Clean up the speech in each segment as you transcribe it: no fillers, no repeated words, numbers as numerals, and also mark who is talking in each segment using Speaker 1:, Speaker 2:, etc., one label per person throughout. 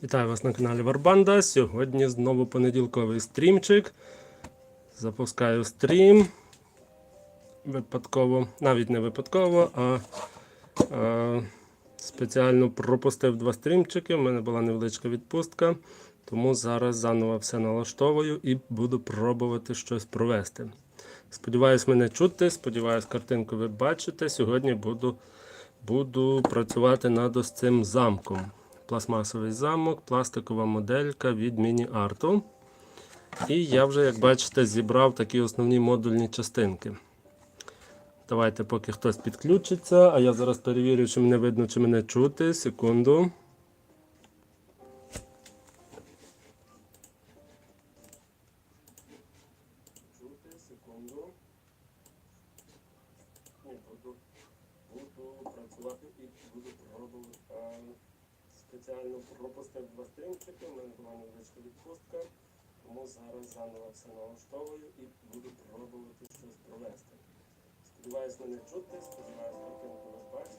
Speaker 1: Вітаю вас на каналі Варбанда. Сьогодні знову понеділковий стрімчик. Запускаю стрім. Випадково, навіть не випадково, а спеціально пропустив 2 стрімчики. У мене була невеличка відпустка, тому зараз заново все налаштовую і буду пробувати щось провести. Сподіваюсь, мене чути, сподіваюсь, картинку ви бачите. Сьогодні буду працювати над ось цим замком. Пластмасовий замок, пластикова моделька від Міні-Арту. І я вже, як бачите, зібрав такі основні модульні частинки. Давайте, поки хтось підключиться, а я зараз перевірю, чи мене видно, чи мене чути. Секунду. Буду працювати і буду пробувати. Спеціально пропустив 2 стрімчики, у мене була невеличка відпустка, тому зараз заново все налаштовую і буду пробувати щось провести. Сподіваюсь, мене чути, сподіваюсь, картинку ви бачите.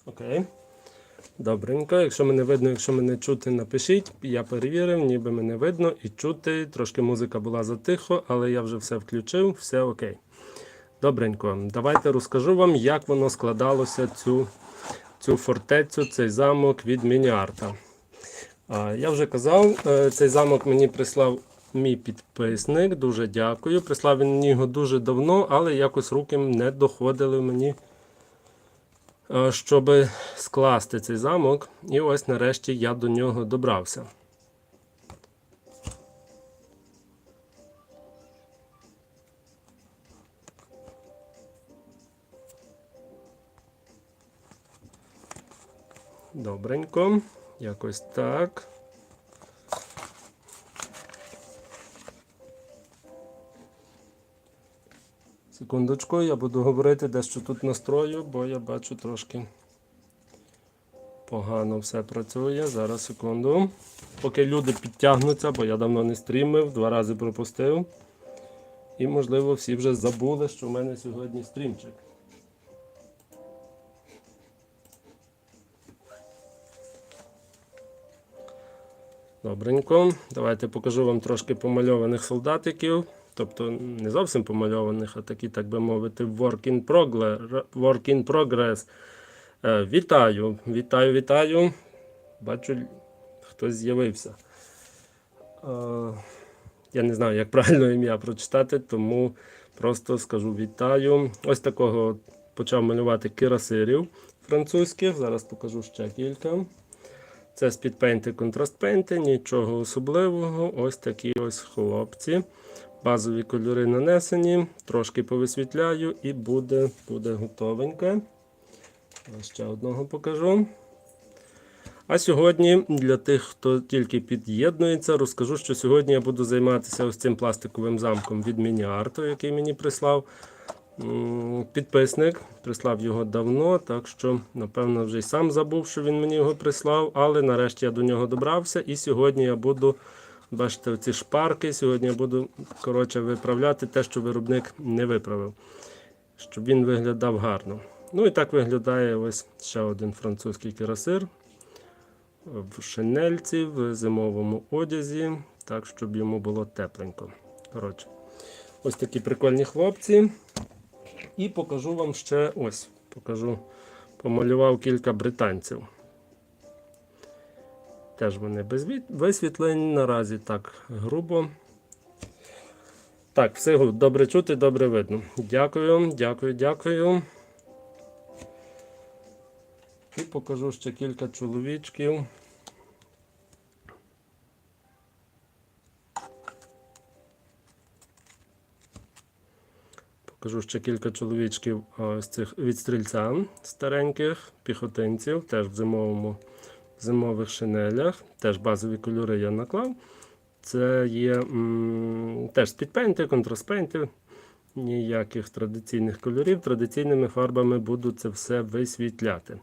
Speaker 1: Окей. Добренько. Якщо мене видно, якщо мене чути, напишіть. Я перевірив, ніби мене видно і чути. Трошки музика була затихо, але я вже все включив, все окей. Добренько. Давайте розкажу вам, як воно складалося, цю фортецю, цей замок від Міні-Арта. Я вже казав, цей замок мені прислав мій підписник. Дуже дякую. Прислав він мені його дуже давно, але якось руки не доходили мені, щоб скласти цей замок, і ось нарешті я до нього добрався. Добренько, якось так. Секундочку, я буду говорити дещо тут настрою, бо я бачу трошки погано все працює. Зараз, секунду. Поки люди підтягнуться, бо я давно не стрімив, 2 рази пропустив. І, можливо, всі вже забули, що в мене сьогодні стрімчик. Добренько. Давайте покажу вам трошки помальованих солдатиків. Тобто не зовсім помальованих, а такі, так би мовити, work in progress. Вітаю, вітаю, вітаю. Бачу, хтось з'явився. Я не знаю, як правильно ім'я прочитати, тому просто скажу вітаю. Ось такого почав малювати кірасирів французьких. Зараз покажу ще кілька. Це спідпейнти, контрастпейнти, нічого особливого. Ось такі ось хлопці. Базові кольори нанесені, трошки повисвітляю і буде готовеньке. Ще одного покажу. А сьогодні, для тих, хто тільки під'єднується, розкажу, що сьогодні я буду займатися ось цим пластиковим замком від Міні-Арту, який мені прислав підписник. Прислав його давно, так що, напевно, вже й сам забув, що він мені його прислав, але нарешті я до нього добрався і сьогодні я буду, бачите, оці шпарки, сьогодні я буду, коротше, виправляти те, що виробник не виправив, щоб він виглядав гарно. Ну і так виглядає ось ще один французький кірасир в шинельці, в зимовому одязі, так, щоб йому було тепленько. Коротше, ось такі прикольні хлопці. І покажу вам ще ось, помалював кілька британців. Теж вони без висвітлень, наразі так грубо. Так, все добре чути, добре видно. Дякую, дякую, дякую. І покажу ще кілька чоловічків. Покажу ще кілька чоловічків ось цих від стрільця стареньких, піхотинців, теж в зимових шинелях. Теж базові кольори я наклав. Це є теж спідпейнти, контрастпейнти. Ніяких традиційних кольорів. Традиційними фарбами буду це все висвітляти.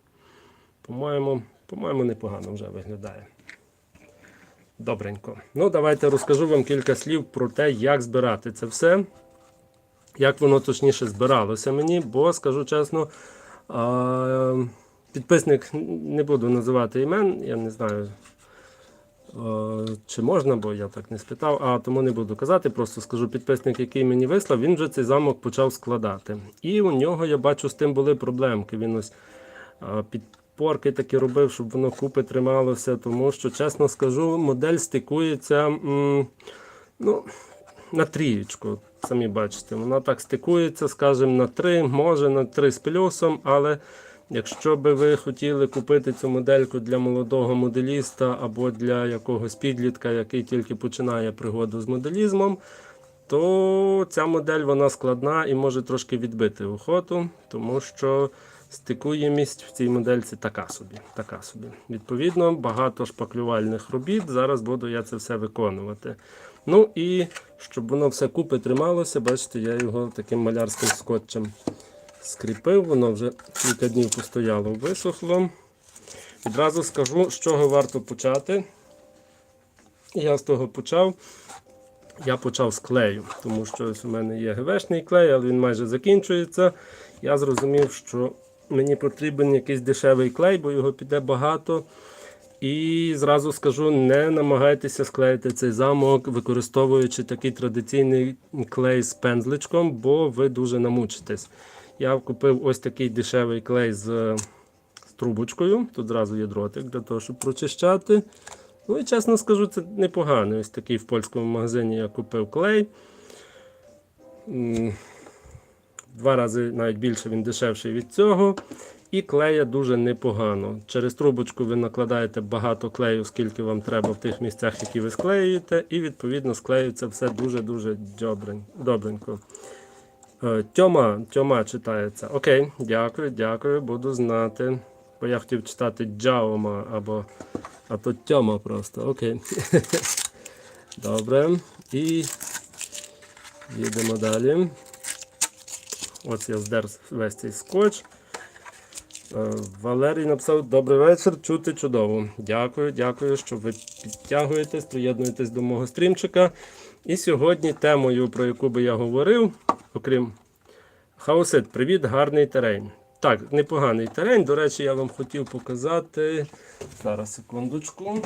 Speaker 1: По-моєму, непогано вже виглядає. Добренько. Ну, давайте розкажу вам кілька слів про те, як збирати це все. Як воно точніше збиралося мені, бо, скажу чесно, підписник, не буду називати імен, я не знаю, чи можна, бо я так не спитав, тому не буду казати, просто скажу, підписник, який мені вислав, він вже цей замок почав складати. І у нього, я бачу, з тим були проблемки. Він ось підпорки такі робив, щоб воно купи трималося, тому що, чесно скажу, модель стикується на трієчку. Самі бачите, вона так стикується, скажімо, на 3, може на 3 з плюсом, але якщо би ви хотіли купити цю модельку для молодого моделіста або для якогось підлітка, який тільки починає пригоду з моделізмом, то ця модель вона складна і може трошки відбити охоту, тому що стикуємість в цій модельці така собі. Відповідно, багато шпаклювальних робіт, зараз буду я це все виконувати. Ну і щоб воно все купи трималося, бачите, я його таким малярським скотчем скріпив, воно вже кілька днів постояло, висохло. Відразу скажу, з чого варто почати. Я з того почав. Я почав з клею, тому що ось у мене є ГВшний клей, але він майже закінчується. Я зрозумів, що мені потрібен якийсь дешевий клей, бо його піде багато. І зразу скажу, не намагайтеся склеїти цей замок, використовуючи такий традиційний клей з пензличком, бо ви дуже намучитесь. Я купив ось такий дешевий клей з трубочкою. Тут зразу є дротик для того, щоб прочищати. Ну і чесно скажу, це непоганий. Ось такий в польському магазині я купив клей. 2 рази навіть більше він дешевший від цього. І клеє дуже непогано. Через трубочку ви накладаєте багато клею, скільки вам треба в тих місцях, які ви склеюєте. І відповідно склеюється все дуже-дуже добренько. Тьома читається. Окей, дякую, буду знати. Бо я хотів читати Джаома, а то Тьома просто. Окей. Добре. І їдемо далі. Ось я здер весь цей скотч. Валерій написав: добрий вечір, чути чудово. Дякую, що ви підтягуєтесь, приєднуєтесь до мого стрімчика. І сьогодні темою, про яку би я говорив, окрім хаосит, привіт, гарний терен. Так, непоганий терен. До речі, я вам хотів показати. Зараз, секундочку.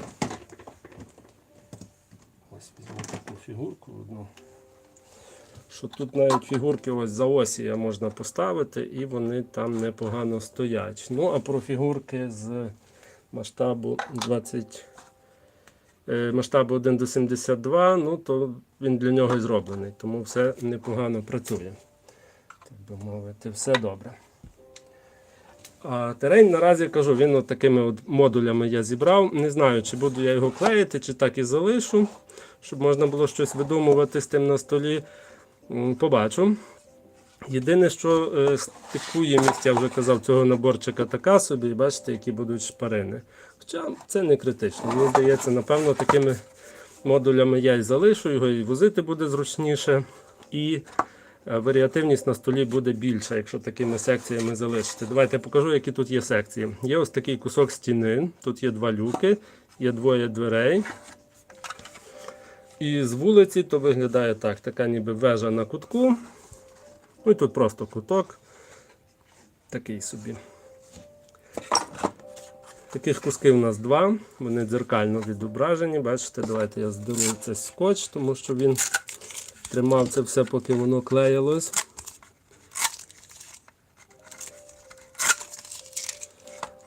Speaker 1: Ось візьму таку фігурку одну. Що тут навіть фігурки ось за осі можна поставити, і вони там непогано стоять. Ну, а про фігурки з масштабу 1:72, ну, то він для нього і зроблений, тому все непогано працює. Так би мовити, все добре. А терен наразі, кажу, він от такими от модулями я зібрав. Не знаю, чи буду я його клеїти, чи так і залишу, щоб можна було щось видумувати з тим на столі. Побачу. Єдине, що стикуємість, я вже казав, цього наборчика така собі, бачите, які будуть шпарини. Хоча це не критично. Мені здається, напевно, такими модулями я і залишу, його і возити буде зручніше. І варіативність на столі буде більша, якщо такими секціями залишити. Давайте я покажу, які тут є секції. Є ось такий кусок стіни, тут є 2 люки, є 2 дверей. І з вулиці то виглядає так, така ніби вежа на кутку. Ну і тут просто куток. Такий собі. Таких кусків у нас 2, вони дзеркально відображені. Бачите, давайте я здеру цей скотч, тому що він тримав це все, поки воно клеїлось.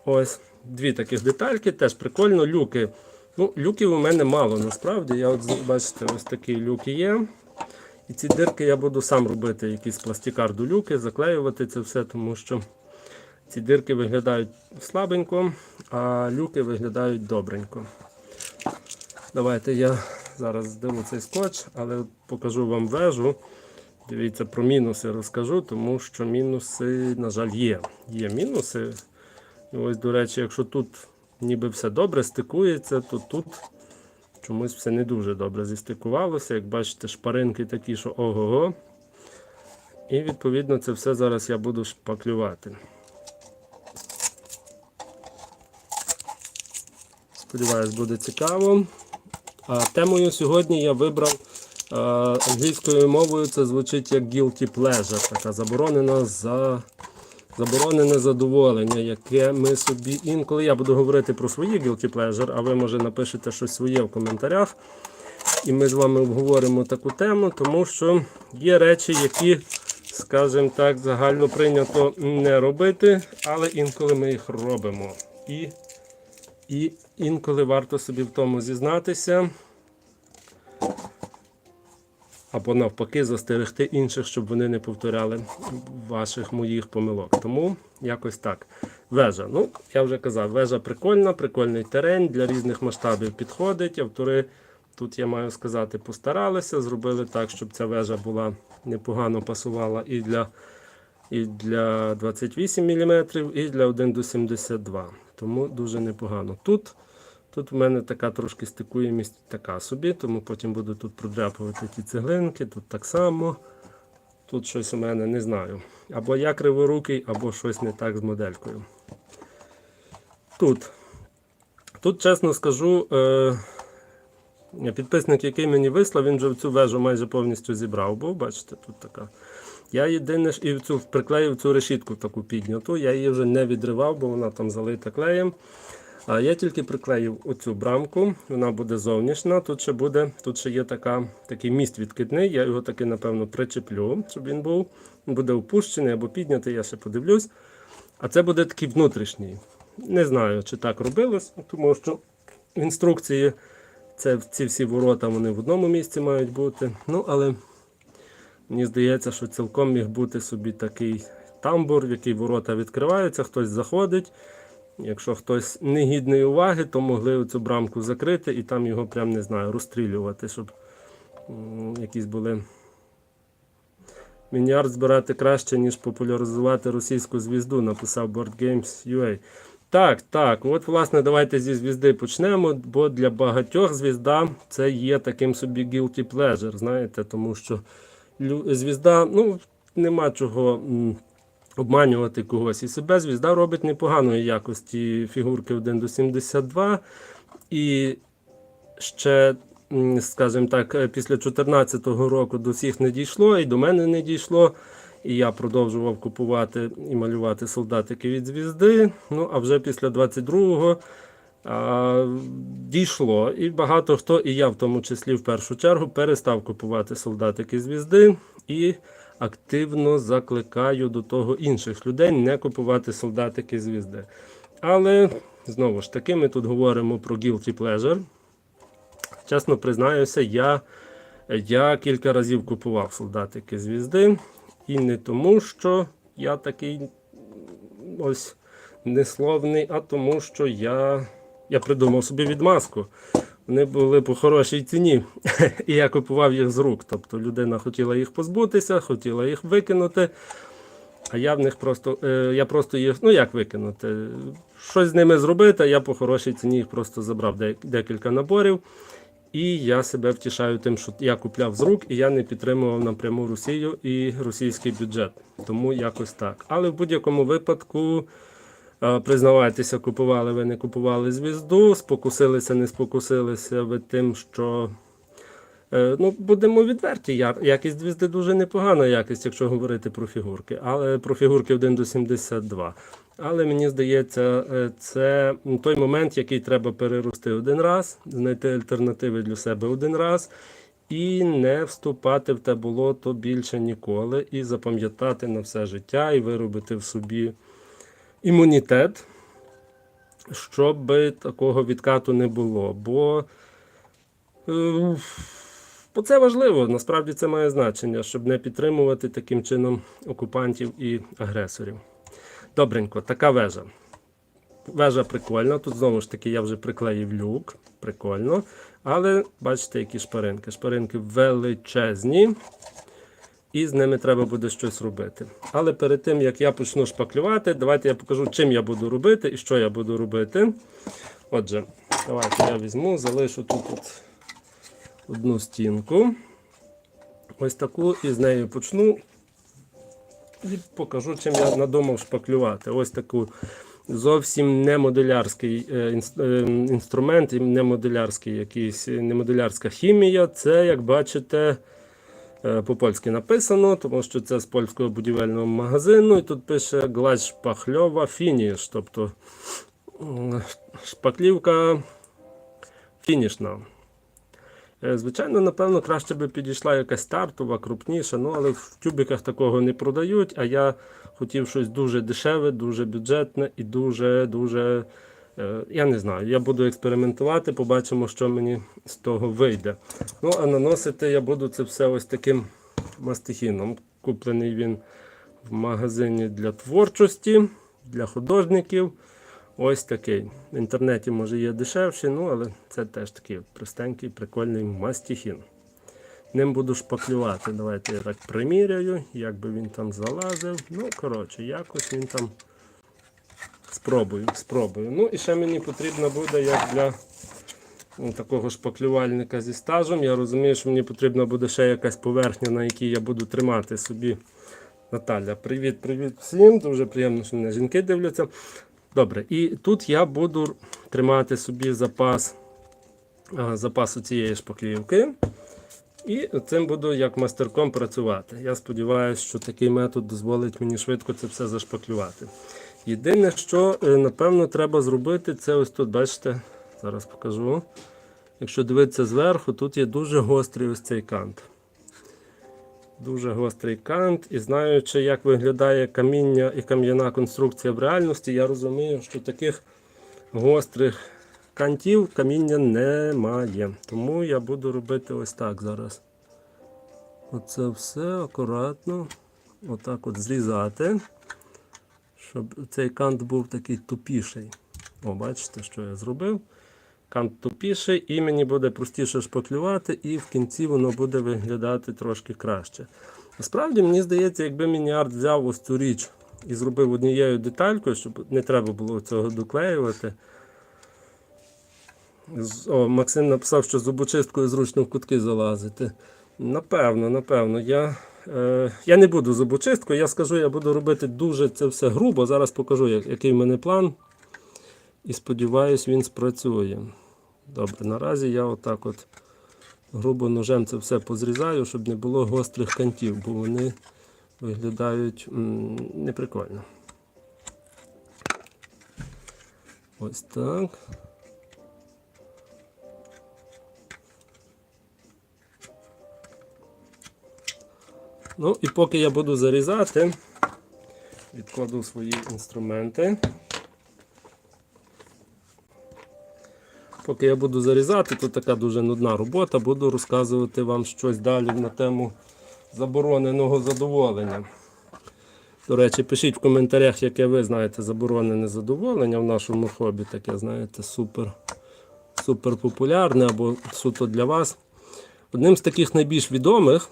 Speaker 1: Ось, 2 таких детальки, теж прикольно, люки. Ну, люків у мене мало насправді. Я от, бачите, ось такі люки є. І ці дирки я буду сам робити, якісь пластикарду люки, заклеювати це все, тому що ці дирки виглядають слабенько, а люки виглядають добренько. Давайте я зараз здеру цей скотч, але покажу вам вежу. Дивіться, про мінуси розкажу, тому що мінуси, на жаль, є. Є мінуси. І ось, до речі, якщо тут ніби все добре стикується, то тут чомусь все не дуже добре зістикувалося. Як бачите, шпаринки такі, що ого-го. І відповідно це все зараз я буду шпаклювати. Сподіваюсь, буде цікаво. Темою сьогодні я вибрав англійською мовою, це звучить як guilty pleasure, така заборонене задоволення, яке ми собі інколи, я буду говорити про свої guilty pleasure, а ви, може, напишете щось своє в коментарях. І ми з вами обговоримо таку тему, тому що є речі, які, скажімо так, загально прийнято не робити, але інколи ми їх робимо. І інколи варто собі в тому зізнатися, або навпаки застерегти інших, щоб вони не повторяли ваших моїх помилок. Тому якось так. Вежа. Ну, я вже казав, вежа прикольна, прикольний терен, для різних масштабів підходить. Автори, тут я маю сказати, постаралися, зробили так, щоб ця вежа була непогано пасувала і для 28 мм, і для 1:72. Тому дуже непогано. Тут в мене така трошки стикуємість така собі, тому потім буду тут продряпувати ті цеглинки, тут так само. Тут щось у мене, не знаю. Або я криворукий, або щось не так з моделькою. Тут чесно скажу, підписник, який мені вислав, він вже цю вежу майже повністю зібрав, бо бачите, тут така. Я єдине і приклеїв цю решітку таку підняту, я її вже не відривав, бо вона там залита клеєм. А я тільки приклеїв оцю брамку, вона буде зовнішня, тут ще є такий міст відкидний, я його таки, напевно, причеплю, щоб він був. Він буде опущений або піднятий, я ще подивлюсь. А це буде такий внутрішній. Не знаю, чи так робилось, тому що в інструкції ці всі ворота вони в одному місці мають бути. Ну, але мені здається, що цілком міг бути собі такий тамбур, в який ворота відкриваються, хтось заходить. Якщо хтось не гідний уваги, то могли оцю брамку закрити і там його прям, не знаю, розстрілювати, щоб якісь були. Мініард збирати краще, ніж популяризувати російську звізду, написав BoardGames.ua. Так, от власне давайте зі звізди почнемо, бо для багатьох звізда це є таким собі guilty pleasure, знаєте, тому що звізда, ну, нема чого обманювати когось. І себе звізда робить непоганої якості фігурки 1:72. І ще, скажімо так, після 2014 року до всіх не дійшло, і до мене не дійшло. І я продовжував купувати і малювати солдатики від звізди. Ну, а вже після 22-го дійшло. І багато хто, і я в тому числі в першу чергу, перестав купувати солдатики звізди. І активно закликаю до того інших людей не купувати солдатики звізди. Але, знову ж таки, ми тут говоримо про guilty pleasure. Чесно признаюся, я кілька разів купував солдатики звізди. І не тому, що я такий ось несловний, а тому, що я придумав собі відмазку. Вони були по хорошій ціні, і я купував їх з рук. Тобто людина хотіла їх позбутися, хотіла їх викинути, а я в них я просто їх, ну як викинути, щось з ними зробити, а я по хорошій ціні їх просто забрав декілька наборів. І я себе втішаю тим, що я купляв з рук, і я не підтримував напряму Росію і російський бюджет. Тому якось так. Але в будь-якому випадку, признавайтеся, купували ви, не купували звізду, спокусилися, не спокусилися ви тим, що, ну, будемо відверті, якість звізди дуже непогана якість, якщо говорити про фігурки. Але про фігурки 1:72. Але мені здається, це той момент, який треба перерости один раз, знайти альтернативи для себе один раз і не вступати в те болото більше ніколи, і запам'ятати на все життя, і виробити в собі імунітет, щоб такого відкату не було. Бо це важливо, насправді це має значення, щоб не підтримувати таким чином окупантів і агресорів. Добренько, така вежа. Вежа прикольна, тут знову ж таки я вже приклеїв люк, прикольно. Але бачите, які шпаринки. Шпаринки величезні, і з ними треба буде щось робити. Але перед тим, як я почну шпаклювати, давайте я покажу, чим я буду робити і що я буду робити. Отже, давайте я візьму, залишу тут одну стінку. Ось таку, і з нею почну. І покажу, чим я надумав шпаклювати. Ось таку зовсім не моделярський інструмент, і не модулярська хімія. Це, як бачите, по-польськи написано, тому що це з польського будівельного магазину. І тут пише гладь шпакльова фініш, тобто шпаклівка фінішна. Звичайно, напевно, краще би підійшла якась стартова, крупніша, але в тюбиках такого не продають, а я хотів щось дуже дешеве, дуже бюджетне і дуже, я не знаю, я буду експериментувати, побачимо, що мені з того вийде. Ну, а наносити я буду це все ось таким мастихіном. Куплений він в магазині для творчості, для художників. Ось такий. В інтернеті, може, є дешевші, але це теж такий простенький, прикольний мастихін. Ним буду шпаклювати. Давайте я так приміряю, як би він там залазив. Коротше, якось він там спробую. Ну, і ще мені потрібно буде, як для такого шпаклювальника зі стажем. Я розумію, що мені потрібна буде ще якась поверхня, на якій я буду тримати собі. Наталя, привіт всім. Дуже приємно, що мене жінки дивляться. Добре, і тут я буду тримати собі запас цієї шпаклівки. І цим буду як мастерком працювати. Я сподіваюся, що такий метод дозволить мені швидко це все зашпаклювати. Єдине, що, напевно, треба зробити, це ось тут, бачите, зараз покажу. Якщо дивитися зверху, тут є дуже гострий ось цей кант. Дуже гострий кант, і знаючи, як виглядає каміння і кам'яна конструкція в реальності, я розумію, що таких гострих кантів каміння немає. Тому я буду робити ось так зараз. Оце все акуратно, отак от зрізати, щоб цей кант був такий тупіший. О, бачите, що я зробив? Кант тупіший, і мені буде простіше шпаклювати, і в кінці воно буде виглядати трошки краще. Насправді, мені здається, якби Міні-Арт взяв ось цю річ і зробив однією деталькою, щоб не треба було цього доклеювати. Максим написав, що зубочисткою зручно в кутки залазити. Напевно. Я не буду зубочисткою, я скажу, я буду робити дуже це все грубо. Зараз покажу, який в мене план. І сподіваюсь, він спрацює. Добре, наразі я отак от грубо ножем це все позрізаю, щоб не було гострих кантів, бо вони виглядають неприкольно. Ось так. Ну і поки я буду зарізати, відкладу свої інструменти. Поки я буду зарізати, то така дуже нудна робота, буду розказувати вам щось далі на тему забороненого задоволення. До речі, пишіть в коментарях, яке ви знаєте заборонене задоволення в нашому хобі, таке, знаєте, супер популярне або суто для вас. Одним з таких найбільш відомих,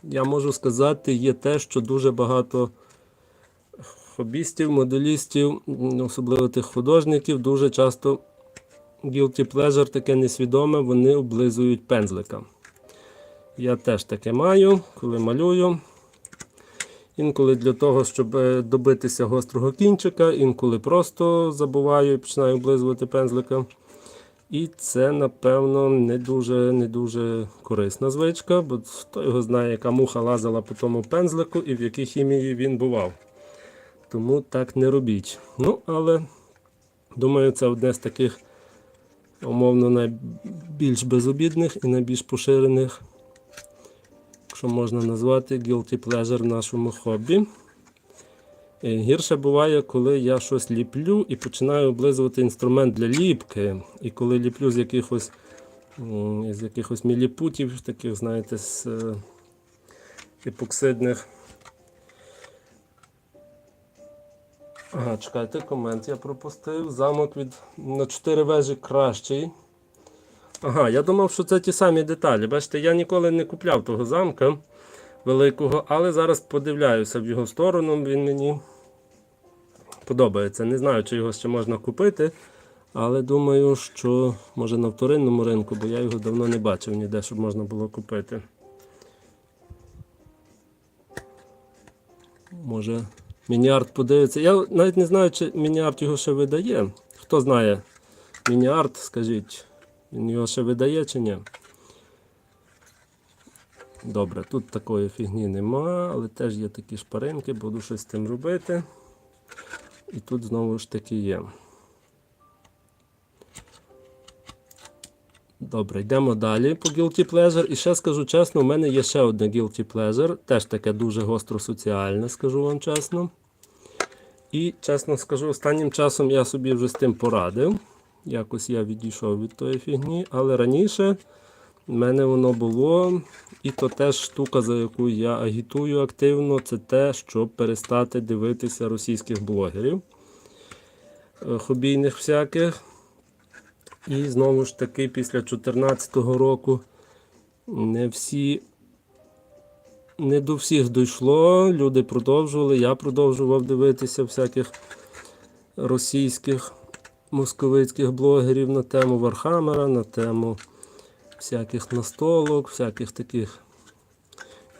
Speaker 1: я можу сказати, є те, що дуже багато хобістів, моделістів, особливо тих художників, дуже часто guilty pleasure, таке несвідоме, вони облизують пензлика. Я теж таке маю, коли малюю. Інколи для того, щоб добитися гострого кінчика, інколи просто забуваю і починаю облизувати пензлика. І це, напевно, не дуже корисна звичка, бо хто його знає, яка муха лазила по тому пензлику і в якій хімії він бував. Тому так не робіть. Ну, але, думаю, це одне з таких умовно найбільш безобідних і найбільш поширених, якщо можна назвати, guilty pleasure в нашому хобі. Гірше буває, коли я щось ліплю і починаю облизувати інструмент для ліпки. І коли ліплю з якихось міліпутів, таких, знаєте, з епоксидних. Ага, чекайте, комент я пропустив. Замок на 4 вежі кращий. Ага, я думав, що це ті самі деталі. Бачите, я ніколи не купляв того замка великого, але зараз подивляюся в його сторону, він мені подобається. Не знаю, чи його ще можна купити, Але думаю, що може на вторинному ринку, бо я його давно не бачив ніде, щоб можна було купити. Може Міні-Арт подивиться. Я навіть не знаю, чи Міні-Арт його ще видає. Хто знає Міні-Арт, скажіть, він його ще видає чи ні? Добре, тут такої фігні нема, але теж є такі шпаринки, буду щось з тим робити. І тут знову ж таки є. Добре, йдемо далі по Guilty Pleasure. І ще скажу чесно, у мене є ще одне Guilty Pleasure, теж таке дуже гостро соціальне, скажу вам чесно. І, чесно скажу, останнім часом я собі вже з тим порадив. Якось я відійшов від тої фігні, але раніше в мене воно було. І то теж штука, за яку я агітую активно, це те, щоб перестати дивитися російських блогерів, хобійних всяких. І знову ж таки, після 2014 року не до всіх дійшло, люди продовжували, я продовжував дивитися всяких російських, московицьких блогерів на тему Вархаммера, на тему всяких настолок, всяких таких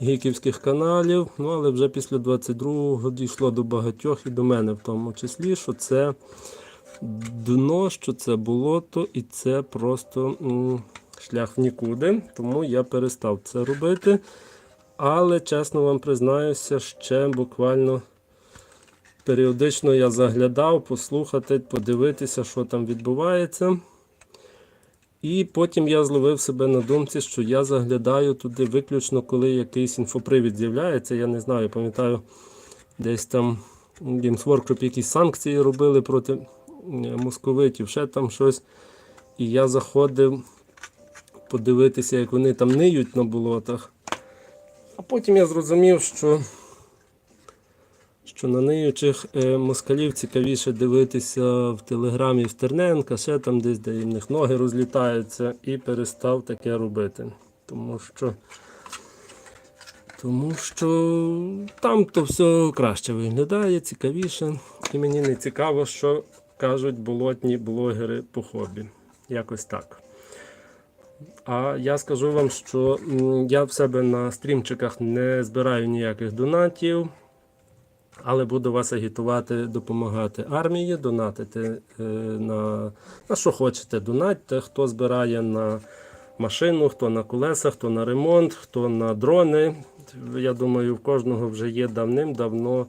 Speaker 1: гіківських каналів. Ну, але вже після 22-го дійшло до багатьох і до мене в тому числі, що це дно, що це болото і це просто шлях в нікуди. Тому я перестав це робити. Але, чесно вам признаюся, ще буквально періодично я заглядав, послухати, подивитися, що там відбувається. І потім я зловив себе на думці, що я заглядаю туди виключно, коли якийсь інфопривід з'являється. Я не знаю, пам'ятаю, десь там Games Workshop якісь санкції робили проти московитів, ще там щось. І я заходив подивитися, як вони там ниють на болотах. А потім я зрозумів, що на ниючих москалів цікавіше дивитися в телеграмі в Стерненка, ще там десь, де в них ноги розлітаються, і перестав таке робити. Тому що там то все краще виглядає, цікавіше. І мені не цікаво, що кажуть болотні блогери по хобі. Якось так. А я скажу вам, що я в себе на стрімчиках не збираю ніяких донатів, але буду вас агітувати, допомагати армії, донатити на що хочете, донатьте, хто збирає на машину, хто на колеса, хто на ремонт, хто на дрони. Я думаю, в кожного вже є давним-давно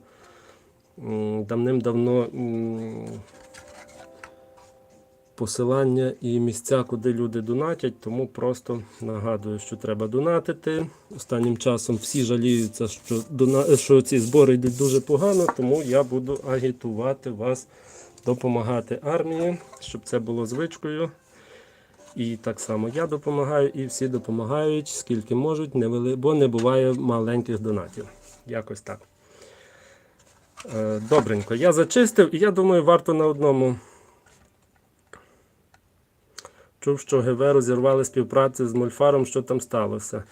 Speaker 1: посилання і місця, куди люди донатять, тому просто нагадую, що треба донатити. Останнім часом всі жаліються, що ці збори йдуть дуже погано, тому я буду агітувати вас допомагати армії, щоб це було звичкою. І так само я допомагаю, і всі допомагають, скільки можуть, бо не буває маленьких донатів. Якось так. Добренько, я зачистив, і я думаю, варто на одному. Чув, що ГВ розірвали співпрацю з Мольфаром, що там сталося.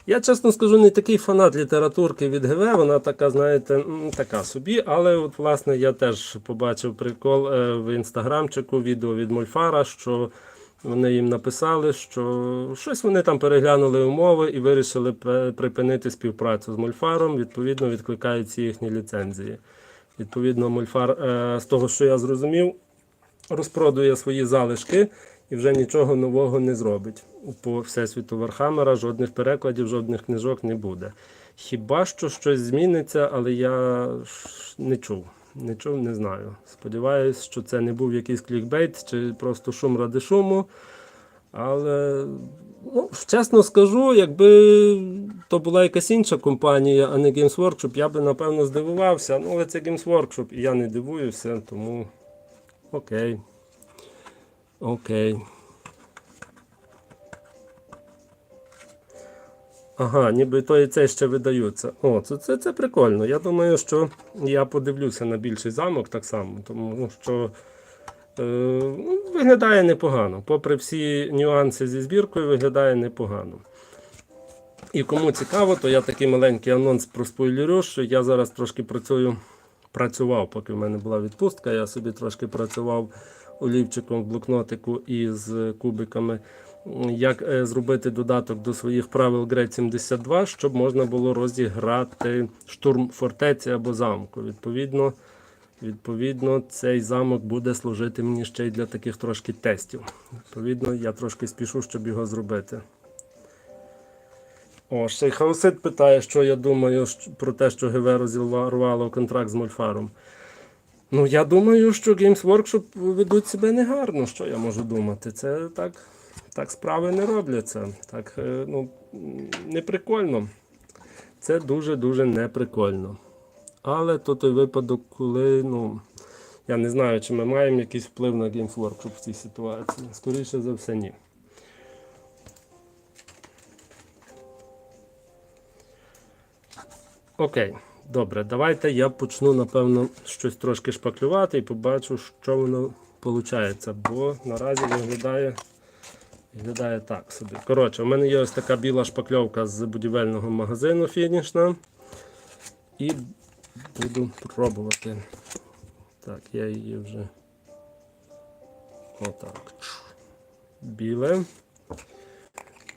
Speaker 1: Я, чесно скажу, не такий фанат літературки від ГВ, вона така, знаєте, така собі, але от, власне, я теж побачив прикол в інстаграмчику, відео від Мольфара, що вони їм написали, що щось вони там переглянули умови і вирішили припинити співпрацю з Мольфаром, відповідно, відкликають всі їхні ліцензії. Відповідно, Мольфар, з того, що я зрозумів, розпродує свої залишки і вже нічого нового не зробить. По Всесвіту Вархаммера жодних перекладів, жодних книжок не буде. Хіба що щось зміниться, але я не чув. Не знаю. Сподіваюсь, що це не був якийсь клікбейт чи просто шум ради шуму. Але, чесно скажу, якби то була якась інша компанія, а не Games Workshop, я би, напевно, здивувався. Але це Games Workshop, і я не дивуюся, тому окей. Ага, ніби то і це ще видаються. Це прикольно. Я думаю, що я подивлюся на більший замок так само, тому що виглядає непогано. Попри всі нюанси зі збіркою, виглядає непогано. І кому цікаво, то я такий маленький анонс проспойлерю, що я зараз трошки працював, поки в мене була відпустка, я собі трошки працював олівчиком в блокнотику із кубиками, як зробити додаток до своїх правил Grade 72, щоб можна було розіграти штурм фортеці або замку. Відповідно, цей замок буде служити мені ще й для таких трошки тестів. Відповідно, я трошки спішу, щоб його зробити. О, ще й Хаосит питає, що я думаю про те, що ГВ розірвало контракт з Мольфаром. Ну, я думаю, що Games Workshop ведуть себе негарно. Що я можу думати? Це так справи не робляться. Так, не прикольно. Це дуже-дуже неприкольно. Але то той випадок, коли, я не знаю, чи ми маємо якийсь вплив на Games Workshop в цій ситуації. Скоріше за все, ні. Окей, добре, давайте я почну, напевно, щось трошки шпаклювати і побачу, що воно виходить. Бо наразі виглядає так собі. Коротше, у мене є ось така біла шпакльовка з будівельного магазину фінішна. І буду пробувати. Так, я її вже отак. Біле.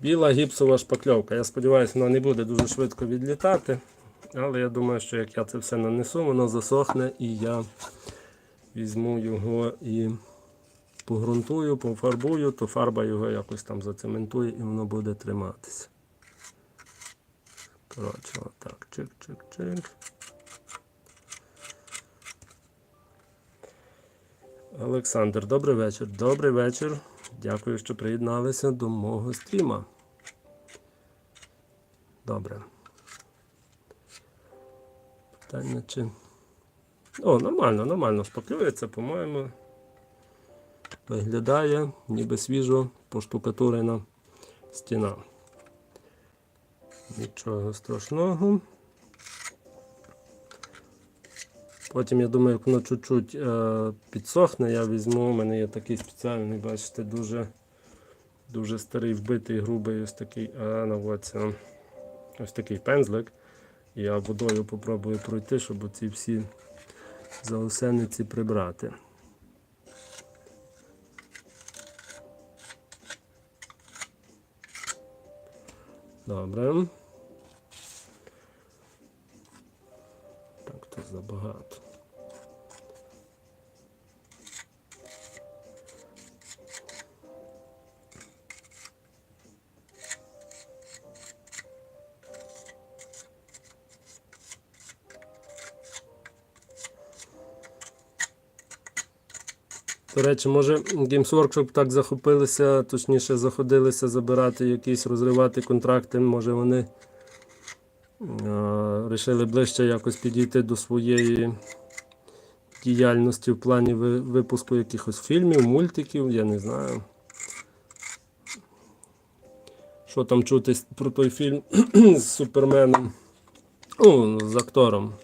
Speaker 1: Біла гіпсова шпакльовка. Я сподіваюся, вона не буде дуже швидко відлітати. Але я думаю, що як я це все нанесу, воно засохне і я візьму його і погрунтую, пофарбую, то фарба його якось там зацементує і воно буде триматися. Коротше, отак. Чик-чик-чик. Олександр, добрий вечір. Добрий вечір. Дякую, що приєдналися до мого стріма. Добре. Питання чи... О, нормально шпаклюється, по-моєму. Виглядає, ніби свіжо поштукатурена стіна. Нічого страшного. Потім, я думаю, як воно чуть-чуть підсохне, я візьму, у мене є такий спеціальний, бачите, дуже старий, вбитий, грубий ось такий пензлик. Я водою попробую пройти, щоб оці всі заосениці прибрати. Добре. Так, тут забагато. До речі, може Games Workshop так захопилися, точніше заходилися забирати якісь, розривати контракти, може вони вирішили ближче якось підійти до своєї діяльності в плані випуску якихось фільмів, мультиків, я не знаю. Що там чути про той фільм з Суперменом, з актором.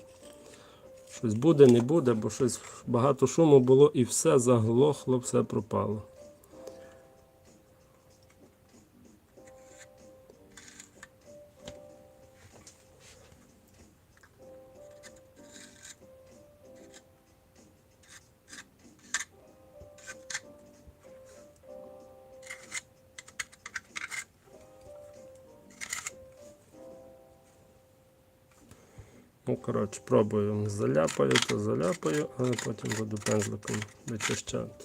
Speaker 1: Щось буде, не буде, бо щось багато шуму було і все заглохло, все пропало. Коротше, пробую, заляпаю, але потім буду пензликом вичищати.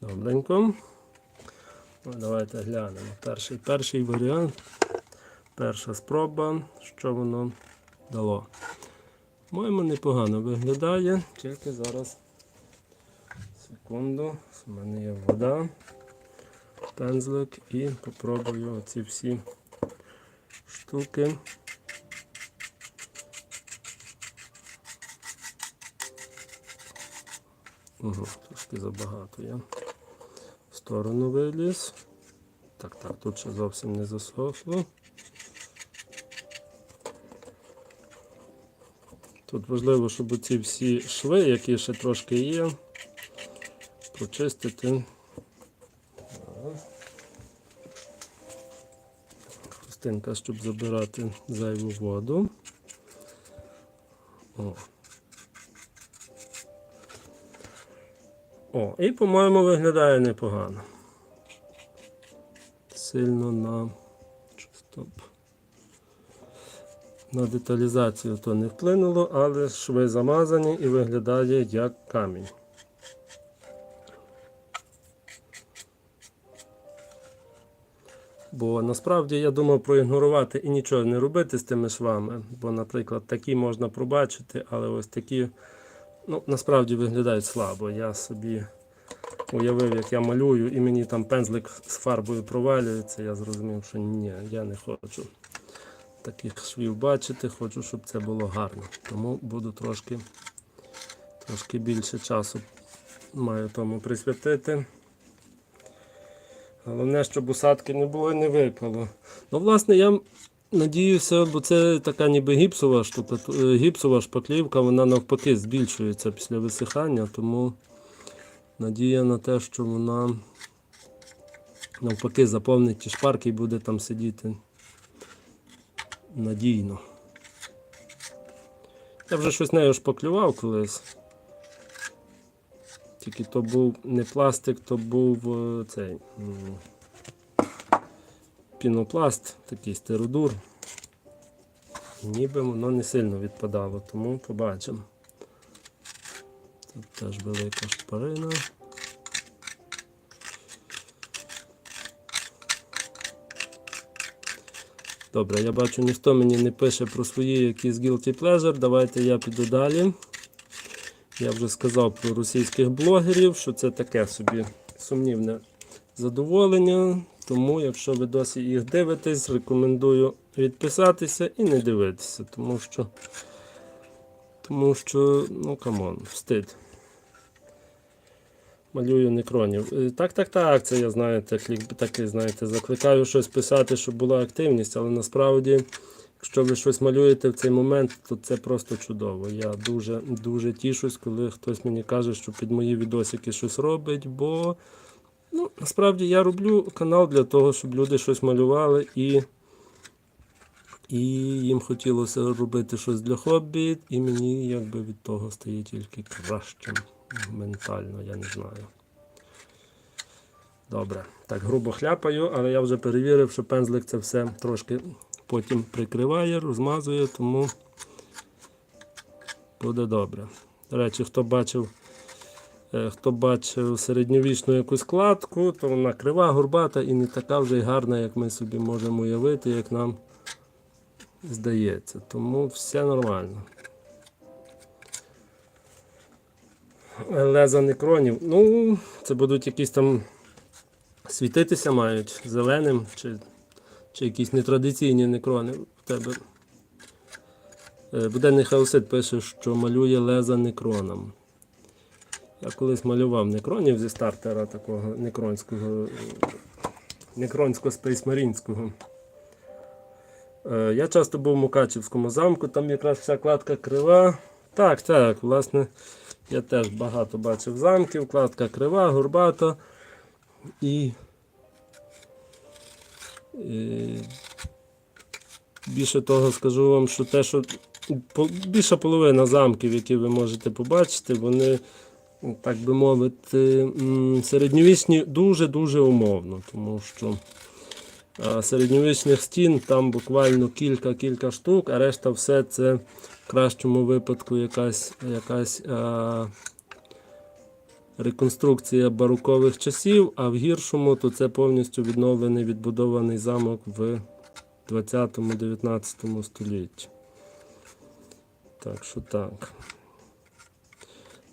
Speaker 1: Добренько. Давайте глянемо. Перший варіант. Перша спроба, що воно дало. По-моєму, непогано виглядає. Тільки зараз секунду. У мене є вода, пензлик і попробую оці всі штуки. Трошки забагато я в сторону виліз. Так, тут ще зовсім не засохло. Тут важливо, щоб ці всі шви, які ще трошки є, почистити. Хустинка, щоб забирати зайву воду. І, по-моєму, виглядає непогано. Сильно на деталізацію то не вплинуло, але шви замазані і виглядає як камінь. Бо насправді я думав проігнорувати і нічого не робити з тими швами. Бо, наприклад, такі можна пробачити, але ось такі, насправді виглядають слабо. Я собі уявив, як я малюю, і мені там пензлик з фарбою провалюється. Я зрозумів, що ні, я не хочу таких швів бачити, хочу, щоб це було гарно. Тому буду трошки більше часу маю тому присвятити. Головне, щоб усадки не було і не випало. Власне, я надіюся, бо це така ніби гіпсова штука, гіпсова шпаклівка, вона навпаки збільшується після висихання, тому надія на те, що вона навпаки заповнить ті шпарки і буде там сидіти надійно. Я вже щось нею шпаклював колись. Тільки то був не пластик, то був цей пінопласт, такий стеродур. Ніби воно не сильно відпадало, тому побачимо. Тут теж велика шпарина. Добре, я бачу, ніхто мені не пише про свої якісь guilty pleasure. Давайте я піду далі. Я вже сказав про російських блогерів, що це таке собі сумнівне задоволення. Тому, якщо ви досі їх дивитесь, рекомендую відписатися і не дивитися. Тому що, камон, встид. Малюю некронів. Так, це я, знаєте, закликаю щось писати, щоб була активність, але насправді, якщо ви щось малюєте в цей момент, то це просто чудово. Я дуже тішусь, коли хтось мені каже, що під мої відосики щось робить, бо насправді я роблю канал для того, щоб люди щось малювали і їм хотілося робити щось для хобі, і мені якби від того стає тільки кращим ментально, я не знаю. Добре, так грубо хляпаю, але я вже перевірив, що пензлик це все трошки потім прикриває, розмазує, тому буде добре. До речі, хто бачив середньовічну якусь кладку, то вона крива, горбата і не така вже й гарна, як ми собі можемо уявити, як нам здається. Тому все нормально. Леза некронів. Це будуть якісь там світитися мають зеленим, чи якісь нетрадиційні некрони в тебе. Буденний хаосит пише, що малює леза некроном. Я колись малював некронів зі стартера такого некронсько-спейсмарінського. Я часто був в Мукачівському замку, там якраз вся кладка крива. Так, власне, я теж багато бачив замків, кладка крива, горбата. І більше того скажу вам, що більша половина замків, які ви можете побачити, вони, так би мовити, середньовічні дуже-дуже умовно, тому що середньовічних стін там буквально кілька штук, а решта все це в кращому випадку якась реконструкція барокових часів, а в гіршому то це повністю відновлений, відбудований замок в 20-19 столітті. Так що так.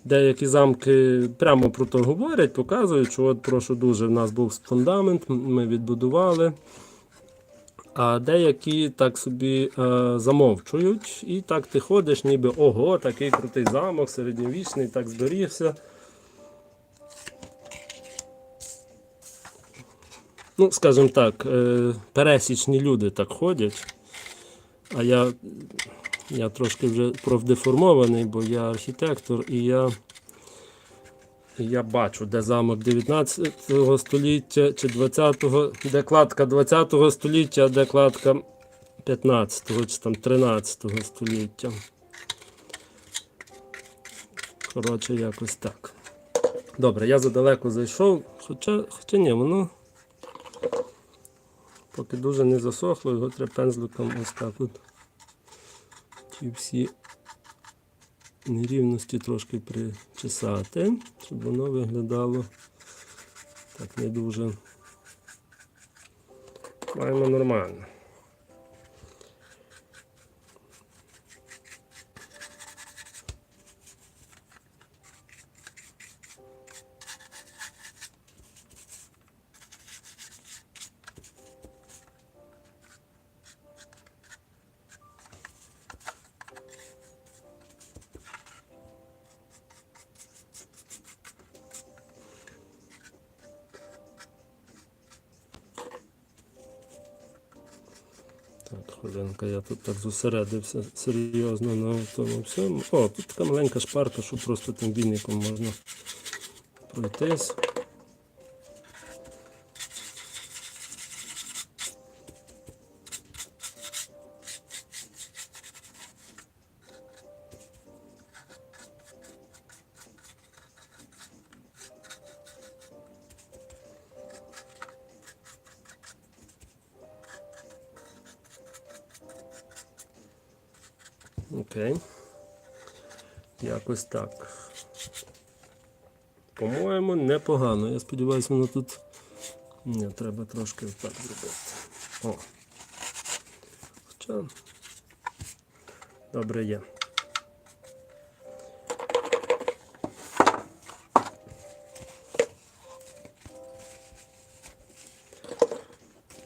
Speaker 1: Деякі замки прямо про то говорять, показують, що от прошу дуже, в нас був фундамент, ми відбудували. А деякі так собі замовчують, і так ти ходиш, ніби ого, такий крутий замок, середньовічний, так зберігся. Ну, скажімо так, пересічні люди так ходять, а я трошки вже профдеформований, бо я архітектор, і я бачу, де замок 19 століття чи 20-го, де кладка 20-го століття, а де кладка 15-го чи там 13-го століття. Коротше, якось так. Добре, я задалеко зайшов, хоча ні, воно поки дуже не засохло, його треба пензликом ось так от. Ті всі нерівності трошки причесати, щоб воно виглядало так не дуже. Маємо нормально. Так, хвилинка, я тут так зосередився серйозно на тому всьому. О, тут така маленька шпарка, що просто тим віником можна пройтись. Окей. Якось так. По-моєму, непогано. Я сподіваюся, воно тут... Ні, треба трошки так зробити. О. Хоча... Добре є.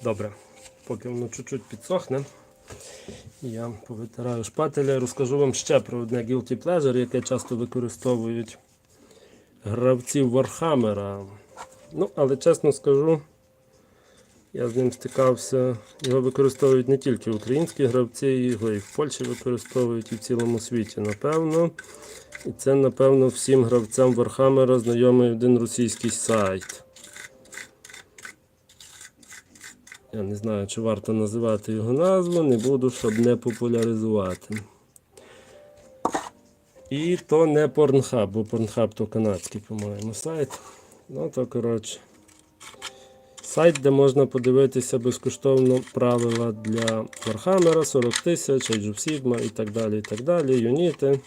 Speaker 1: Добре. Поки воно чуть-чуть підсохне, я повитираю шпателя і розкажу вам ще про одне Guilty Pleasure, яке часто використовують гравці Warhammer. Ну, але чесно скажу, я з ним стикався, його використовують не тільки українські гравці, його і в Польщі використовують, і в цілому світі, напевно. І це, напевно, всім гравцям Warhammer знайомий один російський сайт. Я не знаю, чи варто називати його назву, не буду, щоб не популяризувати. І то не Pornhub, бо Pornhub то канадський, по-моєму, сайт. Ну, то, коротше, сайт, де можна подивитися безкоштовно правила для Warhammer, 40 тисяч, Age of Sigmar і так далі, юніти.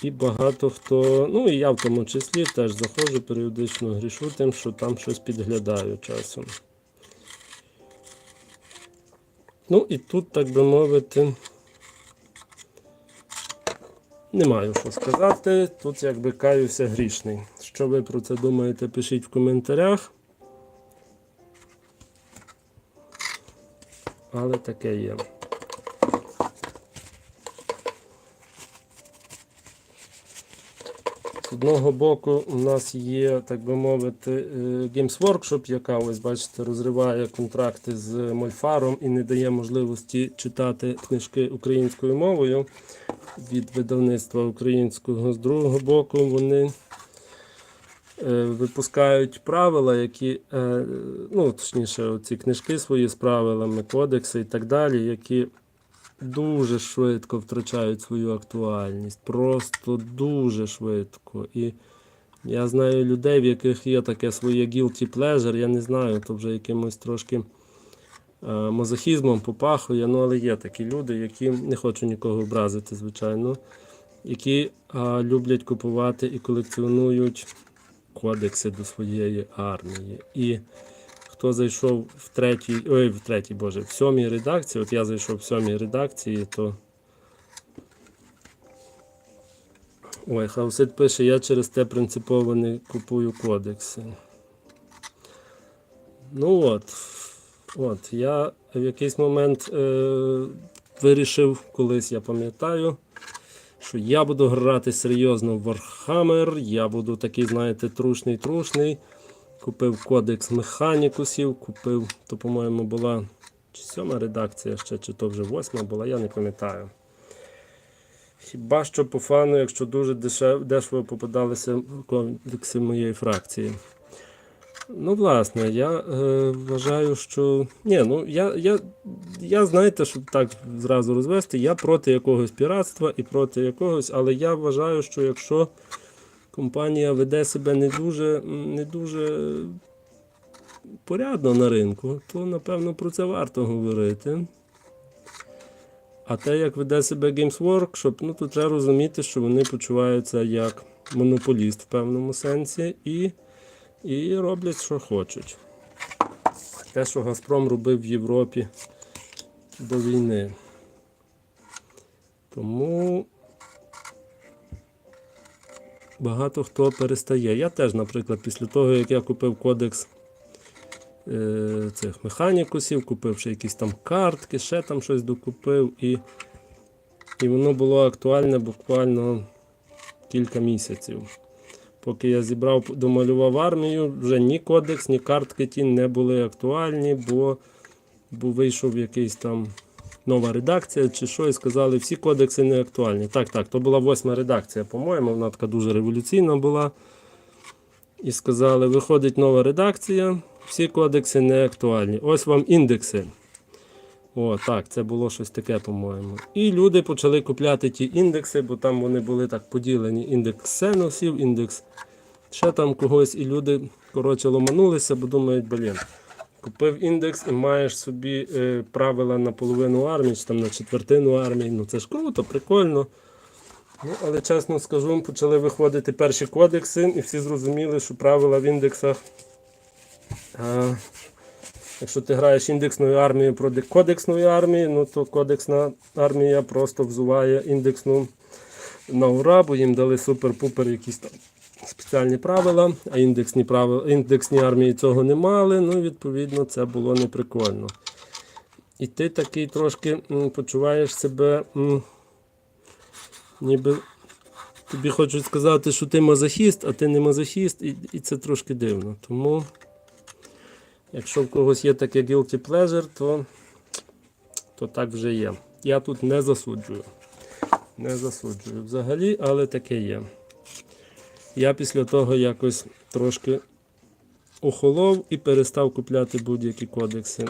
Speaker 1: І багато хто, ну і я в тому числі, теж заходжу, періодично грішу тим, що там щось підглядаю часом. Ну і тут, так би мовити, не маю що сказати, тут якби каюся грішний. Що ви про це думаєте, пишіть в коментарях. Але таке є. З одного боку у нас є, так би мовити, Games Workshop, яка, ось бачите, розриває контракти з Мольфаром і не дає можливості читати книжки українською мовою від видавництва українського. З другого боку, вони випускають правила, які, ну, точніше, оці книжки свої з правилами, кодекси і так далі, які дуже швидко втрачають свою актуальність. Просто дуже швидко. І я знаю людей, в яких є таке своє guilty pleasure, я не знаю, то вже якимось трошки мазохізмом попахує, ну, але є такі люди, які, не хочу нікого образити, звичайно, які люблять купувати і колекціонують кодекси до своєї армії. І хто зайшов в сьомій редакції, от я зайшов в сьомій редакції, то Ой, Хаусит пише, я через те принципово не купую кодекси. Ну от, я в якийсь момент вирішив, колись я пам'ятаю, що я буду грати серйозно в Warhammer, я буду такий, знаєте, трушний. Купив кодекс Механікусів, купив, то, по-моєму, була чи 7 редакція ще, чи то вже 8 була, я не пам'ятаю. Хіба що по фану, якщо дуже дешево попадалися кодекси моєї фракції. Ну, власне, я вважаю, що... Ні, ну, я, знаєте, щоб так зразу розвести, я проти якогось піратства і проти якогось, але я вважаю, що якщо компанія веде себе не дуже порядно на ринку, то, напевно, про це варто говорити. А те, як веде себе Games Workshop, ну, то треба розуміти, що вони почуваються як монополіст в певному сенсі і роблять, що хочуть. Те, що Газпром робив в Європі до війни. Тому багато хто перестає. Я теж, наприклад, після того, як я купив кодекс цих Механікусів, купив ще якісь там картки, ще там щось докупив, і воно було актуальне буквально кілька місяців. Поки я зібрав, домалював армію, вже ні кодекс, ні картки ті не були актуальні, бо вийшов якийсь там нова редакція чи що, і сказали, всі кодекси не актуальні. Так, то була 8 редакція, по-моєму, вона така дуже революційна була. І сказали, виходить нова редакція, всі кодекси не актуальні. Ось вам індекси. О, так, це було щось таке, по-моєму. І люди почали купляти ті індекси, бо там вони були так поділені. Індекс сеносів, індекс ще там когось. І люди, коротше, ломанулися, бо думають, купив індекс і маєш собі правила на половину армії, чи там на четвертину армії. Ну це ж круто, прикольно. Ну, але чесно скажу, почали виходити перші кодекси, і всі зрозуміли, що правила в індексах, якщо ти граєш індексною армією проти кодексної армії, ну то кодексна армія просто взуває індексну на ура, бо їм дали супер-пупер якісь там спеціальні правила, а індексні армії цього не мали, ну відповідно це було неприкольно. І ти такий трошки почуваєш себе, ніби тобі хочуть сказати, що ти мазохіст, а ти не мазохіст, і це трошки дивно. Тому, якщо в когось є таке guilty pleasure, то так вже є. Я тут не засуджую. Не засуджую взагалі, але таке є. Я після того якось трошки охолов і перестав купляти будь-які кодекси.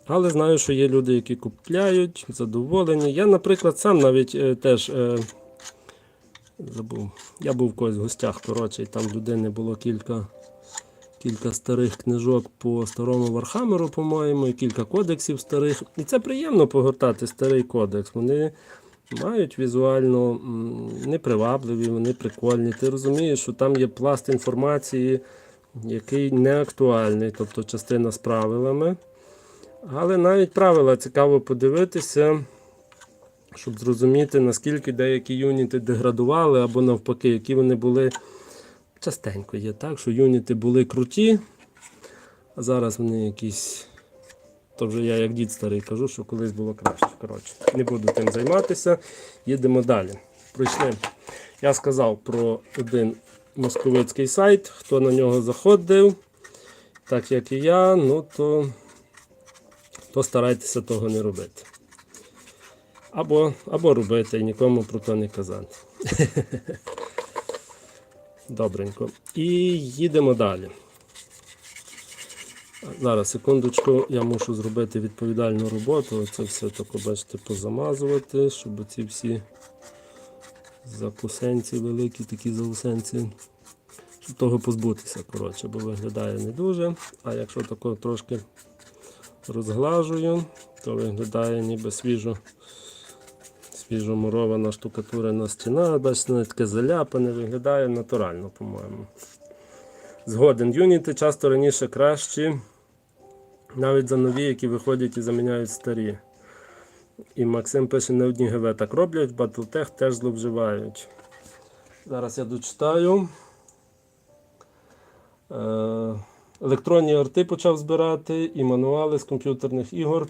Speaker 1: Але знаю, що є люди, які купляють, задоволені. Я, наприклад, сам навіть теж забув. Я був в когось в гостях, коротше, і там в людини було кілька старих книжок по старому Вархамеру, по-моєму, і кілька кодексів старих. І це приємно погортати старий кодекс. Вони мають візуально непривабливі, вони прикольні. Ти розумієш, що там є пласт інформації, який не актуальний, тобто частина з правилами. Але навіть правила цікаво подивитися, щоб зрозуміти, наскільки деякі юніти деградували, або навпаки, які вони були. Частенько є так, що юніти були круті, а зараз вони якісь... То вже я як дід старий кажу, що колись було краще. Коротше, не буду тим займатися. Їдемо далі. Пройшли. Я сказав про один московицький сайт. Хто на нього заходив, так як і я, ну то старайтеся того не робити. Або робити і нікому про то не казати. Добренько. І їдемо далі. Зараз, секундочку, я мушу зробити відповідальну роботу. Це все тако, бачите, позамазувати, щоб ці всі закусенці великі, такі заусенці, щоб того позбутися, коротше, бо виглядає не дуже. А якщо тако трошки розглажую, то виглядає ніби свіжомурована штукатурена стіна, бачите, таке заляпане, виглядає натурально, по-моєму. Згоден, юніти часто раніше кращі Навіть за нові, які виходять і заміняють старі. І Максим пише, не одні ГВ так роблять, в Battletech теж зловживають. Зараз я дочитаю. Електронні арти почав збирати і мануали з комп'ютерних ігор.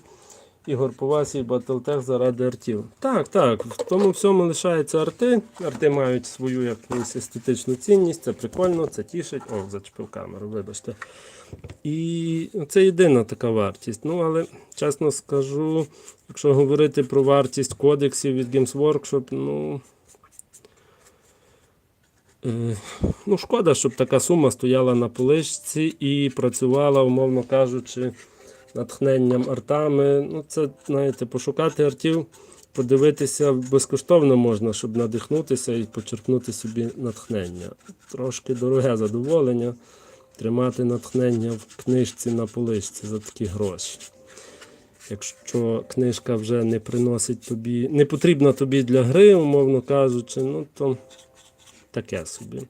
Speaker 1: Ігор по Васі і Battletech заради артів. Так, в тому всьому лишаються арти. Арти мають свою якусь естетичну цінність, це прикольно, це тішить. О, зачепив камеру, вибачте. І це єдина така вартість. Ну, але, чесно скажу, якщо говорити про вартість кодексів від Games Workshop, шкода, щоб така сума стояла на поличці і працювала, умовно кажучи, натхненням артами. Це, знаєте, пошукати артів, подивитися безкоштовно можна, щоб надихнутися і почерпнути собі натхнення. Трошки дороге задоволення тримати натхнення в книжці на поличці за такі гроші. Якщо книжка вже не приносить тобі, не потрібна тобі для гри, умовно кажучи, то таке собі.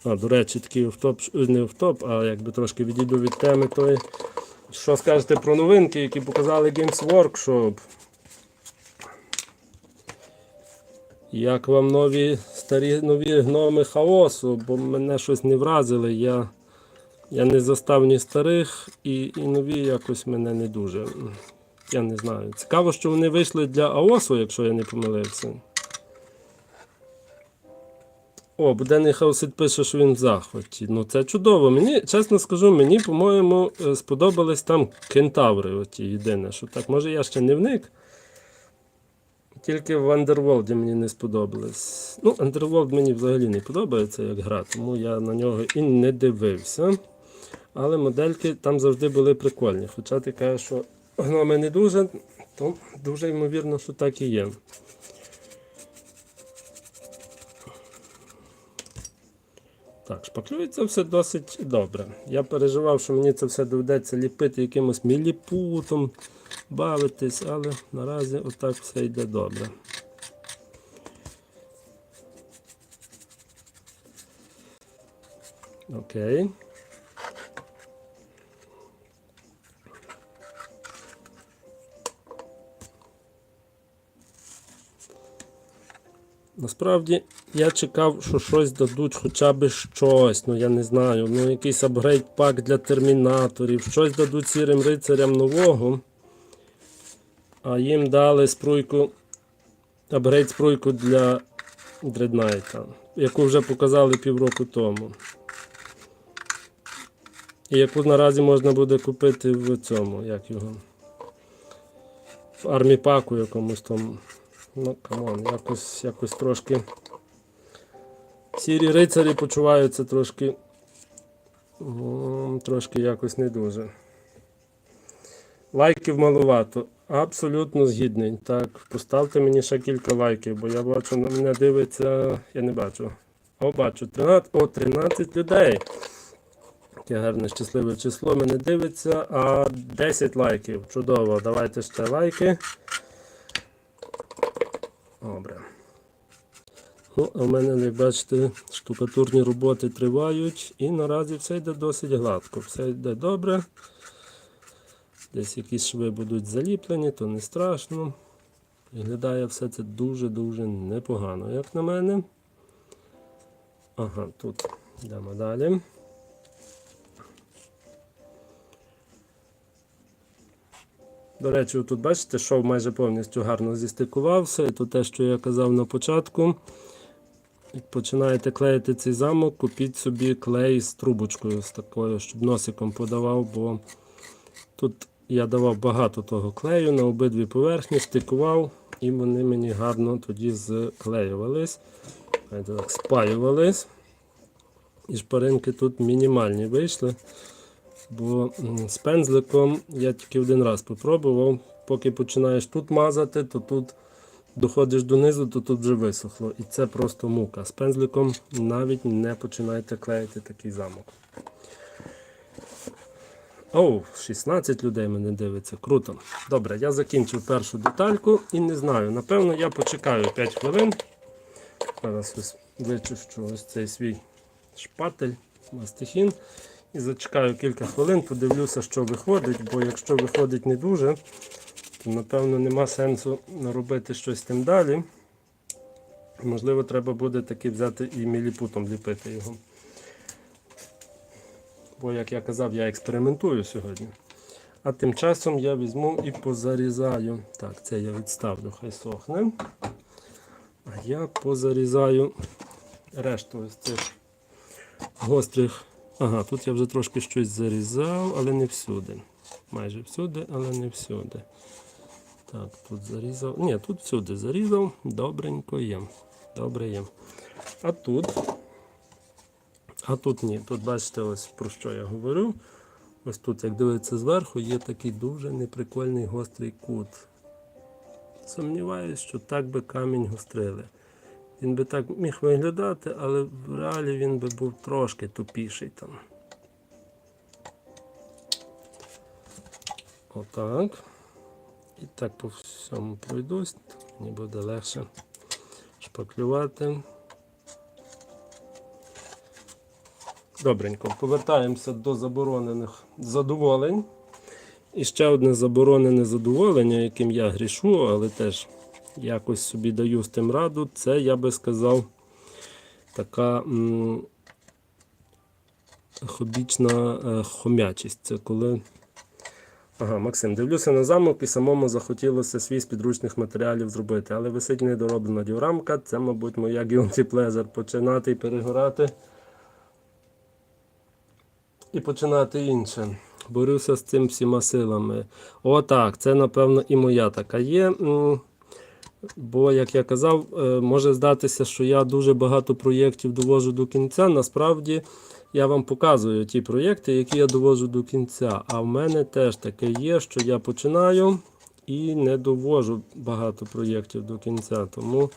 Speaker 1: До речі, такий не офтоп, а якби трошки відійду від теми тої. Що скажете про новинки, які показали Games Workshop? Як вам нові гноми хаосу? Бо мене щось не вразили. Я не застав ні старих, і нові якось мене не дуже. Я не знаю. Цікаво, що вони вийшли для АОСу, якщо я не помилився. Буденний Хаусит пише, що він в захваті. Це чудово. Мені, чесно скажу, по-моєму, сподобались там кентаври. Єдине, що так, може я ще не вник. Тільки в Underworld мені не сподобалось. Underworld мені взагалі не подобається як гра, тому я на нього і не дивився. Але модельки там завжди були прикольні. Хоча ти кажеш, що гноми не дуже, то дуже ймовірно, що так і є. Так, шпаклюється все досить добре. Я переживав, що мені це все доведеться ліпити якимось міліпутом, бавитись, але наразі отак все йде добре. Окей. Насправді, я чекав, що щось дадуть, хоча б щось, я не знаю, якийсь апгрейд-пак для термінаторів, щось дадуть сірим рицарям нового, а їм дали апгрейд-спруйку для Дреднайта, яку вже показали півроку тому. І яку наразі можна буде купити в цьому, в арміпаку якомусь тому. Камон, якось трошки сірі рицарі почуваються трошки якось не дуже. Лайків маловато. Абсолютно згідний. Так, поставте мені ще кілька лайків, бо я бачу, на мене дивиться, я не бачу. Бачу, 13 людей. Яке гарне щасливе число мене дивиться, а 10 лайків. Чудово, давайте ще лайки. Добре. А в мене, як бачите, штукатурні роботи тривають і наразі все йде досить гладко. Все йде добре. Десь якісь шви будуть заліплені, то не страшно. Виглядає все це дуже-дуже непогано, як на мене. Ага, тут йдемо далі. До речі, тут бачите, шов майже повністю гарно зістикувався. І то те, що я казав на початку. Як починаєте клеїти цей замок, купіть собі клей з трубочкою, з такою, щоб носиком подавав, бо тут я давав багато того клею на обидві поверхні, стикував, і вони мені гарно тоді склеювались, спаювались. І шпаринки тут мінімальні вийшли. Бо з пензликом я тільки один раз спробував, поки починаєш тут мазати, то тут доходиш донизу, то тут вже висохло. І це просто мука. З пензликом навіть не починайте клеїти такий замок. 16 людей мене дивиться, круто. Добре, я закінчив першу детальку і не знаю, напевно я почекаю 5 хвилин. Зараз ось вичищу ось цей свій шпатель, мастихін. і зачекаю кілька хвилин, подивлюся, що виходить, бо якщо виходить не дуже, то напевно нема сенсу робити щось з тим далі. Можливо, треба буде таки взяти і міліпутом ліпити його. Бо, як я казав, я експериментую сьогодні. А тим часом я візьму і позарізаю. Так, це я відставлю, хай сохне. А я позарізаю решту ось цих гострих. Ага, тут я вже трошки щось зарізав, але не всюди. Майже всюди, але не всюди. Так, тут зарізав. Ні, тут всюди зарізав. Добренько є. Добре є. А тут ні. Тут бачите, ось про що я говорю. Ось тут, як дивиться зверху, є такий дуже неприкольний гострий кут. Сумніваюсь, що так би камінь гострили. Він би так міг виглядати, але в реалі він би був трошки тупіший там. Отак. І так по всьому пройдусь, мені буде легше шпаклювати. Добренько, повертаємося до заборонених задоволень. І ще одне заборонене задоволення, яким я грішу, але теж якось собі даю з тим раду, це, я би сказав, така хобічна хомячість. Це коли... Ага, Максим, дивлюся на замок і самому захотілося свій з підручних матеріалів зробити, але висить недороблена діорамка, це, мабуть, моя guilty pleasure, починати і перегорати. І починати інше. Борюся з цим всіма силами. О, так, це, напевно, і моя така є. Бо, як я казав, може здатися, що я дуже багато проєктів довожу до кінця. Насправді, я вам показую ті проєкти, які я довожу до кінця. А в мене теж таке є, що я починаю і не довожу багато проєктів до кінця. Тому,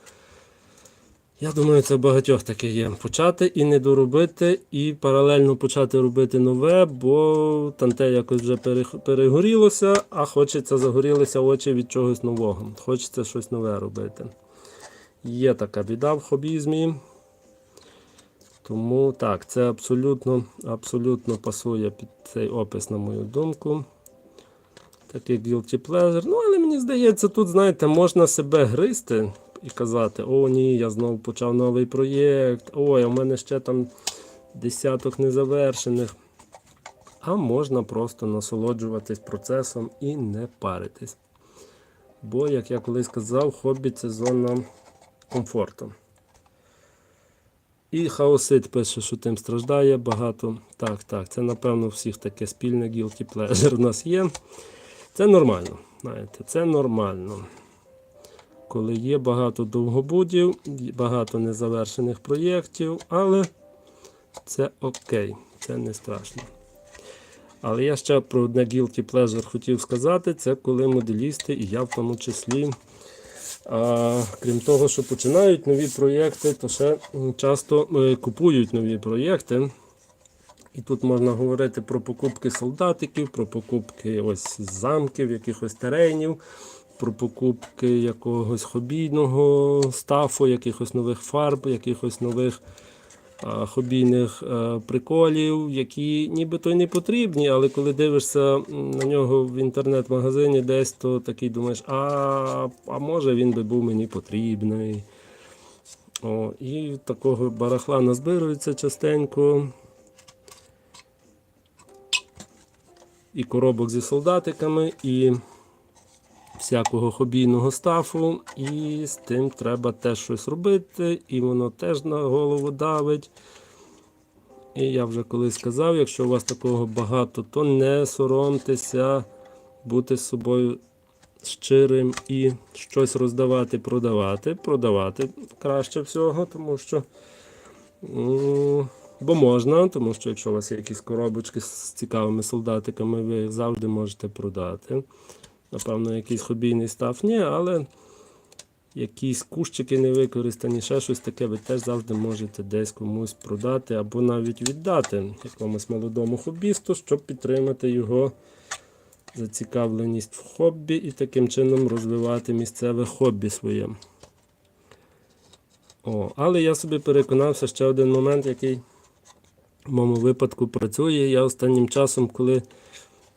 Speaker 1: я думаю, це в багатьох таке є. Почати і не доробити, і паралельно почати робити нове, бо танте якось вже перегорілося, а хочеться, загорілися очі від чогось нового. Хочеться щось нове робити. Є така біда в хобізмі. Тому так, це абсолютно пасує під цей опис, на мою думку. Такий guilty pleasure. Ну, але мені здається, тут, знаєте, можна себе гризти і казати: о ні, я знову почав новий проєкт, ой, а в мене ще там десяток незавершених. А можна просто насолоджуватись процесом і не паритись. Бо, як я колись казав, хобі – це зона комфорту. І Хаосит пише, що тим страждає багато. Так, це, напевно, у всіх таке спільне guilty pleasure в нас є. Це нормально, знаєте, це нормально. Коли є багато довгобудів, багато незавершених проєктів, але це окей, це не страшно. Але я ще про одне guilty pleasure хотів сказати, це коли моделісти, і я в тому числі, крім того, що починають нові проєкти, то ще часто купують нові проєкти. І тут можна говорити про покупки солдатиків, про покупки ось замків, якихось теренів, про покупки якогось хобійного стафу, якихось нових фарб, якихось нових хобійних приколів, які нібито й не потрібні, але коли дивишся на нього в інтернет-магазині десь, то такий думаєш, а може він би був мені потрібний. І такого барахла назбирується частенько. І коробок зі солдатиками, і всякого хобійного стафу, і з тим треба теж щось робити, і воно теж на голову давить. І я вже колись сказав, якщо у вас такого багато, то не соромтеся бути з собою щирим і щось роздавати, продавати. Продавати краще всього, тому що... Бо можна, тому що якщо у вас є якісь коробочки з цікавими солдатиками, ви їх завжди можете продати. Напевно, якийсь хобійний стаф ні, але якісь кущики не використані, ще щось таке, ви теж завжди можете десь комусь продати або навіть віддати якомусь молодому хобісту, щоб підтримати його зацікавленість в хобі і таким чином розвивати місцеве хобі своє. Але я собі переконався, ще один момент, який в моєму випадку працює. Я останнім часом, коли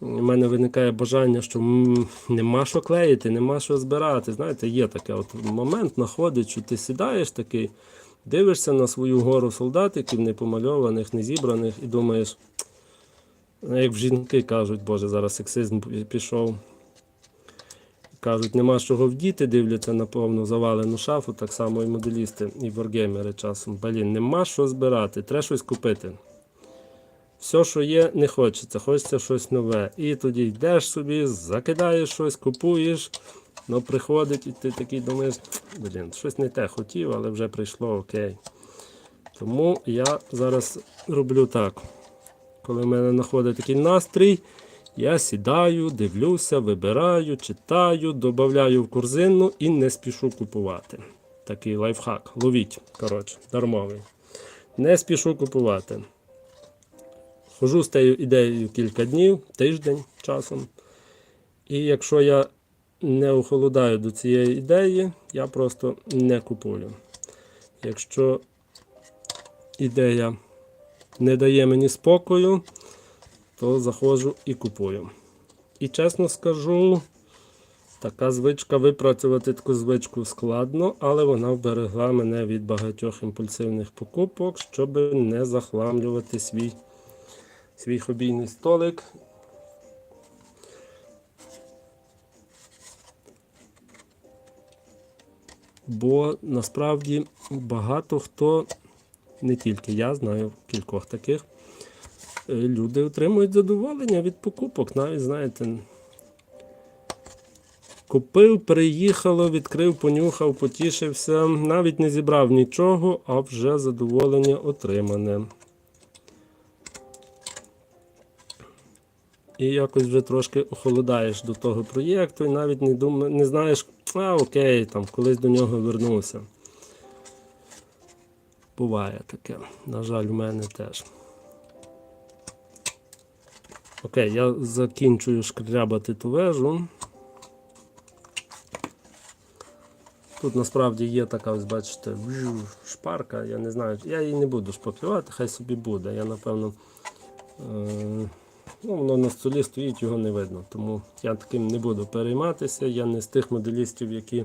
Speaker 1: в мене виникає бажання, що нема що клеїти, нема що збирати. Знаєте, є такий от момент, находить, що ти сідаєш такий, дивишся на свою гору солдатиків, не помальованих, не зібраних, і думаєш, як в жінки кажуть, боже, зараз сексизм пішов. Кажуть, нема з чого вдіти, дивляться на повну завалену шафу, так само і моделісти, і воргеймери часом. Блін, нема що збирати, треба щось купити. Все, що є, не хочеться, хочеться щось нове. І тоді йдеш собі, закидаєш щось, купуєш, но приходить і ти такий думаєш, блін, щось не те хотів, але вже прийшло, окей. Тому я зараз роблю так. Коли в мене знаходить такий настрій, я сідаю, дивлюся, вибираю, читаю, додаю в корзину і не спішу купувати. Такий лайфхак. Ловіть, коротше, дармовий. Не спішу купувати. Хожу з тією ідеєю кілька днів, тиждень часом. І якщо я не охолодаю до цієї ідеї, я просто не купую. Якщо ідея не дає мені спокою, то заходжу і купую. І чесно скажу, така звичка, випрацювати таку звичку складно, але вона вберегла мене від багатьох імпульсивних покупок, щоб не захламлювати свій хобійний столик. Бо насправді багато хто, не тільки я, знаю кількох таких, люди отримують задоволення від покупок. Навіть, знаєте, купив, приїхало, відкрив, понюхав, потішився, навіть не зібрав нічого, а вже задоволення отримане. І якось вже трошки охолодаєш до того проєкту і навіть не знаєш, окей, там, колись до нього вернуся. Буває таке. На жаль, у мене теж. Окей, я закінчую шкрябати ту вежу. Тут насправді є така, ось бачите, шпарка, я не знаю, я її не буду шпаклювати, хай собі буде. Я, напевно, воно на столі стоїть, його не видно, тому я таким не буду перейматися. Я не з тих моделістів, які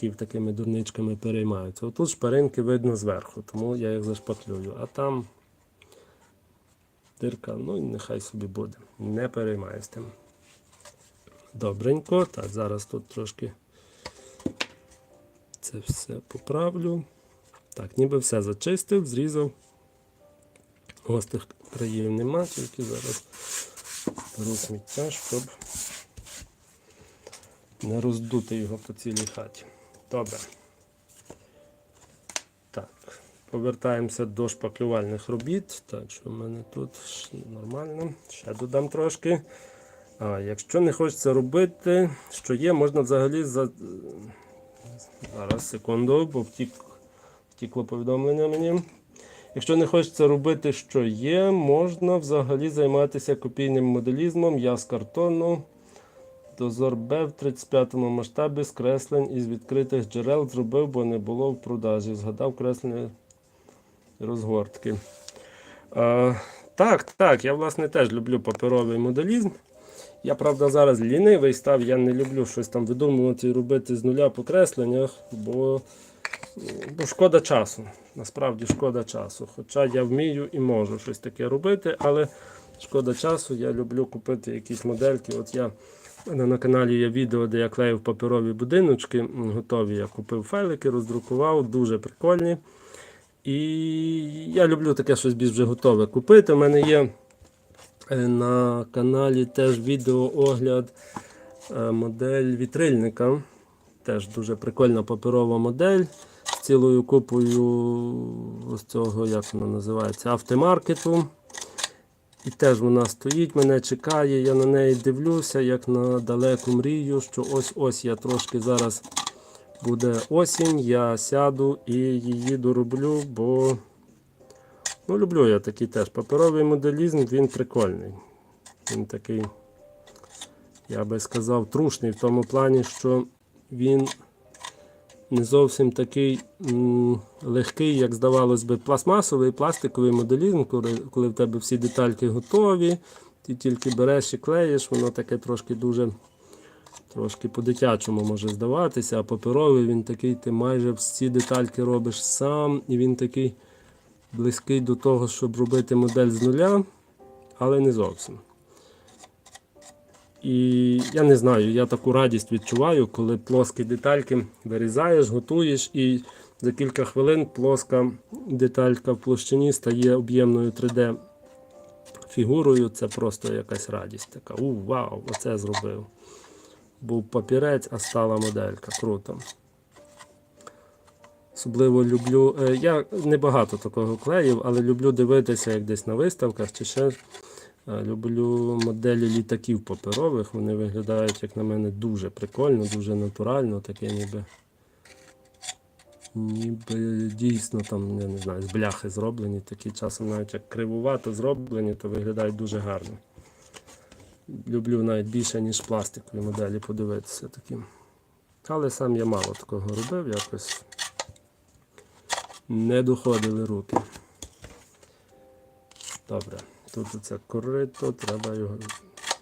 Speaker 1: такими дурничками переймаються. Отут шпаринки видно зверху, тому я їх зашпаклюю, а там дирка, ну і нехай собі буде. Не переймаюсь тим. Добренько. Так, зараз тут трошки це все поправлю. Так, ніби все зачистив, зрізав. Гострих країв нема, тільки зараз беру сміття, щоб не роздути його по цілій хаті. Добре. Так, повертаємося до шпаклювальних робіт. Так, що в мене тут нормально. Ще додам трошки. Якщо не хочеться робити, що є, можна взагалі Зараз, секунду, бо втікло повідомлення мені. Якщо не хочеться робити, що є, можна взагалі займатися копійним моделізмом. Я з картону дозор Б в 35-му масштабі з креслень із відкритих джерел зробив, бо не було в продажі. Згадав креслення розгортки. Так, я власне теж люблю паперовий моделізм. Я, правда, зараз лінивий став, я не люблю щось там видумувати і робити з нуля по кресленнях, бо шкода часу. Насправді шкода часу. Хоча я вмію і можу щось таке робити, але шкода часу, я люблю купити якісь модельки. От у мене на каналі є відео, де я клеїв паперові будиночки, готові. Я купив файлики, роздрукував, дуже прикольні. І я люблю таке щось більш вже готове купити. У мене є на каналі теж відеоогляд модель вітрильника. Теж дуже прикольна паперова модель з цілою купою ось цього, як вона називається, автомаркету. І теж вона стоїть, мене чекає, я на неї дивлюся, як на далеку мрію, що ось я трошки зараз буде осінь, я сяду і її дороблю, бо люблю я такий теж паперовий моделізм, він прикольний. Він такий, я би сказав, трушний в тому плані, що він не зовсім такий легкий, як здавалось би, пластмасовий, пластиковий моделізм, коли в тебе всі детальки готові, ти тільки береш і клеїш, воно таке трошки по-дитячому може здаватися, а паперовий він такий, ти майже всі детальки робиш сам, і він такий близький до того, щоб робити модель з нуля, але не зовсім. І я не знаю, я таку радість відчуваю, коли плоскі детальки вирізаєш, готуєш і за кілька хвилин плоска деталька в площині стає об'ємною 3D фігурою. Це просто якась радість така. Вау, оце зробив. Був папірець, а стала моделька. Круто. Особливо люблю, я не багато такого клеїв, але люблю дивитися, як десь на виставках чи ще. Люблю моделі літаків паперових, вони виглядають, як на мене, дуже прикольно, дуже натурально, таке ніби дійсно там, я не знаю, з бляхи зроблені, такі часом навіть як кривувато зроблені, то виглядають дуже гарно. Люблю навіть більше, ніж пластикові моделі подивитися такі. Але сам я мало такого робив, якось не доходили руки. Добре. Тут оце корито, треба його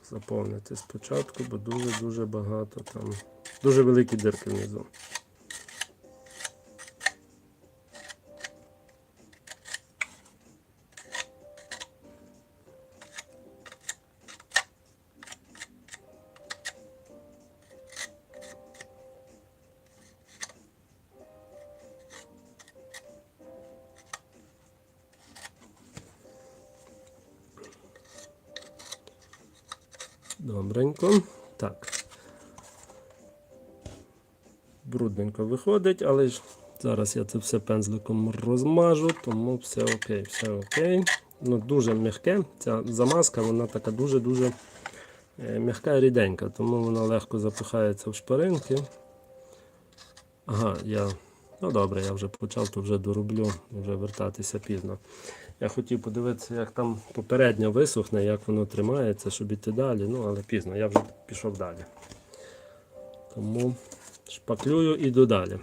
Speaker 1: заповнити спочатку, бо дуже багато там, дуже великі дирки внизу. Добренько. Так. Брудненько виходить, але ж зараз я це все пензликом розмажу, тому все окей, все окей. Ну, дуже м'яке. Ця замазка, вона така дуже-дуже м'яка і ріденька, тому вона легко запихається в шпаринки. Ага, ну добре, я вже почав, то вже дороблю, вже вертатися пізно. Я хотів подивитися, як там попередньо висохне, як воно тримається, щоб іти далі, ну але пізно, я вже пішов далі. Тому шпаклюю і йду далі.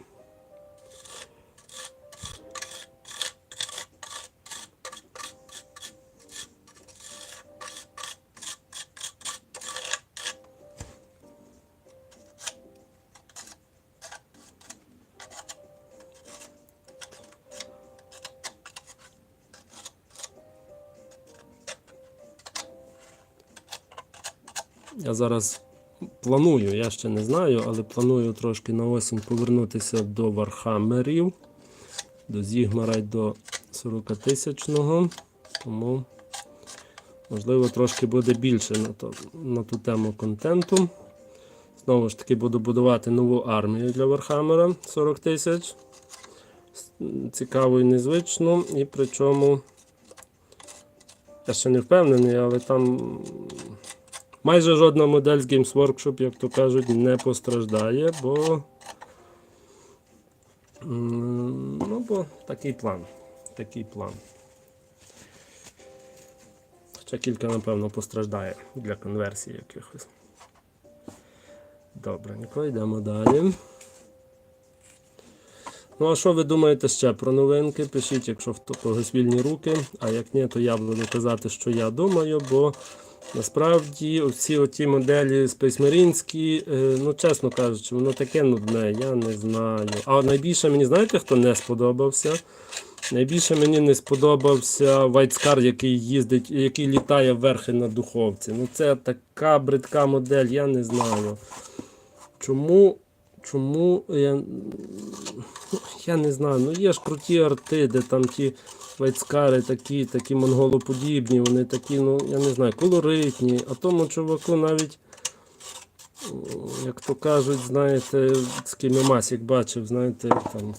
Speaker 1: Я зараз планую, я ще не знаю, але планую трошки на осінь повернутися до Вархаммерів, до Зігмара й до 40-тисячного, тому можливо трошки буде більше на ту тему контенту. Знову ж таки буду будувати нову армію для Вархаммера 40 тисяч, цікаву і незвичну, і причому я ще не впевнений, але там майже жодна модель з Games Workshop, як то кажуть, не постраждає, бо такий план. Хоча кілька, напевно, постраждає для конверсії якихось. Добренько, йдемо далі. Ну, а що ви думаєте ще про новинки? Пишіть, якщо в когось вільні руки, а як ні, то я буду казати, що я думаю, бо насправді всі оті моделі Space Marineські, ну чесно кажучи, воно таке нудне, я не знаю. А найбільше мені, знаєте, хто не сподобався? Найбільше мені не сподобався White Scar, який літає вверхи на духовці. Ну це така бридка модель, я не знаю. Чому я не знаю, ну є ж круті арти, де там ті вайтскари такі монголоподібні, вони такі, ну я не знаю, колоритні, а тому чуваку навіть, як то кажуть, знаєте, такий мемасик бачив, знаєте, там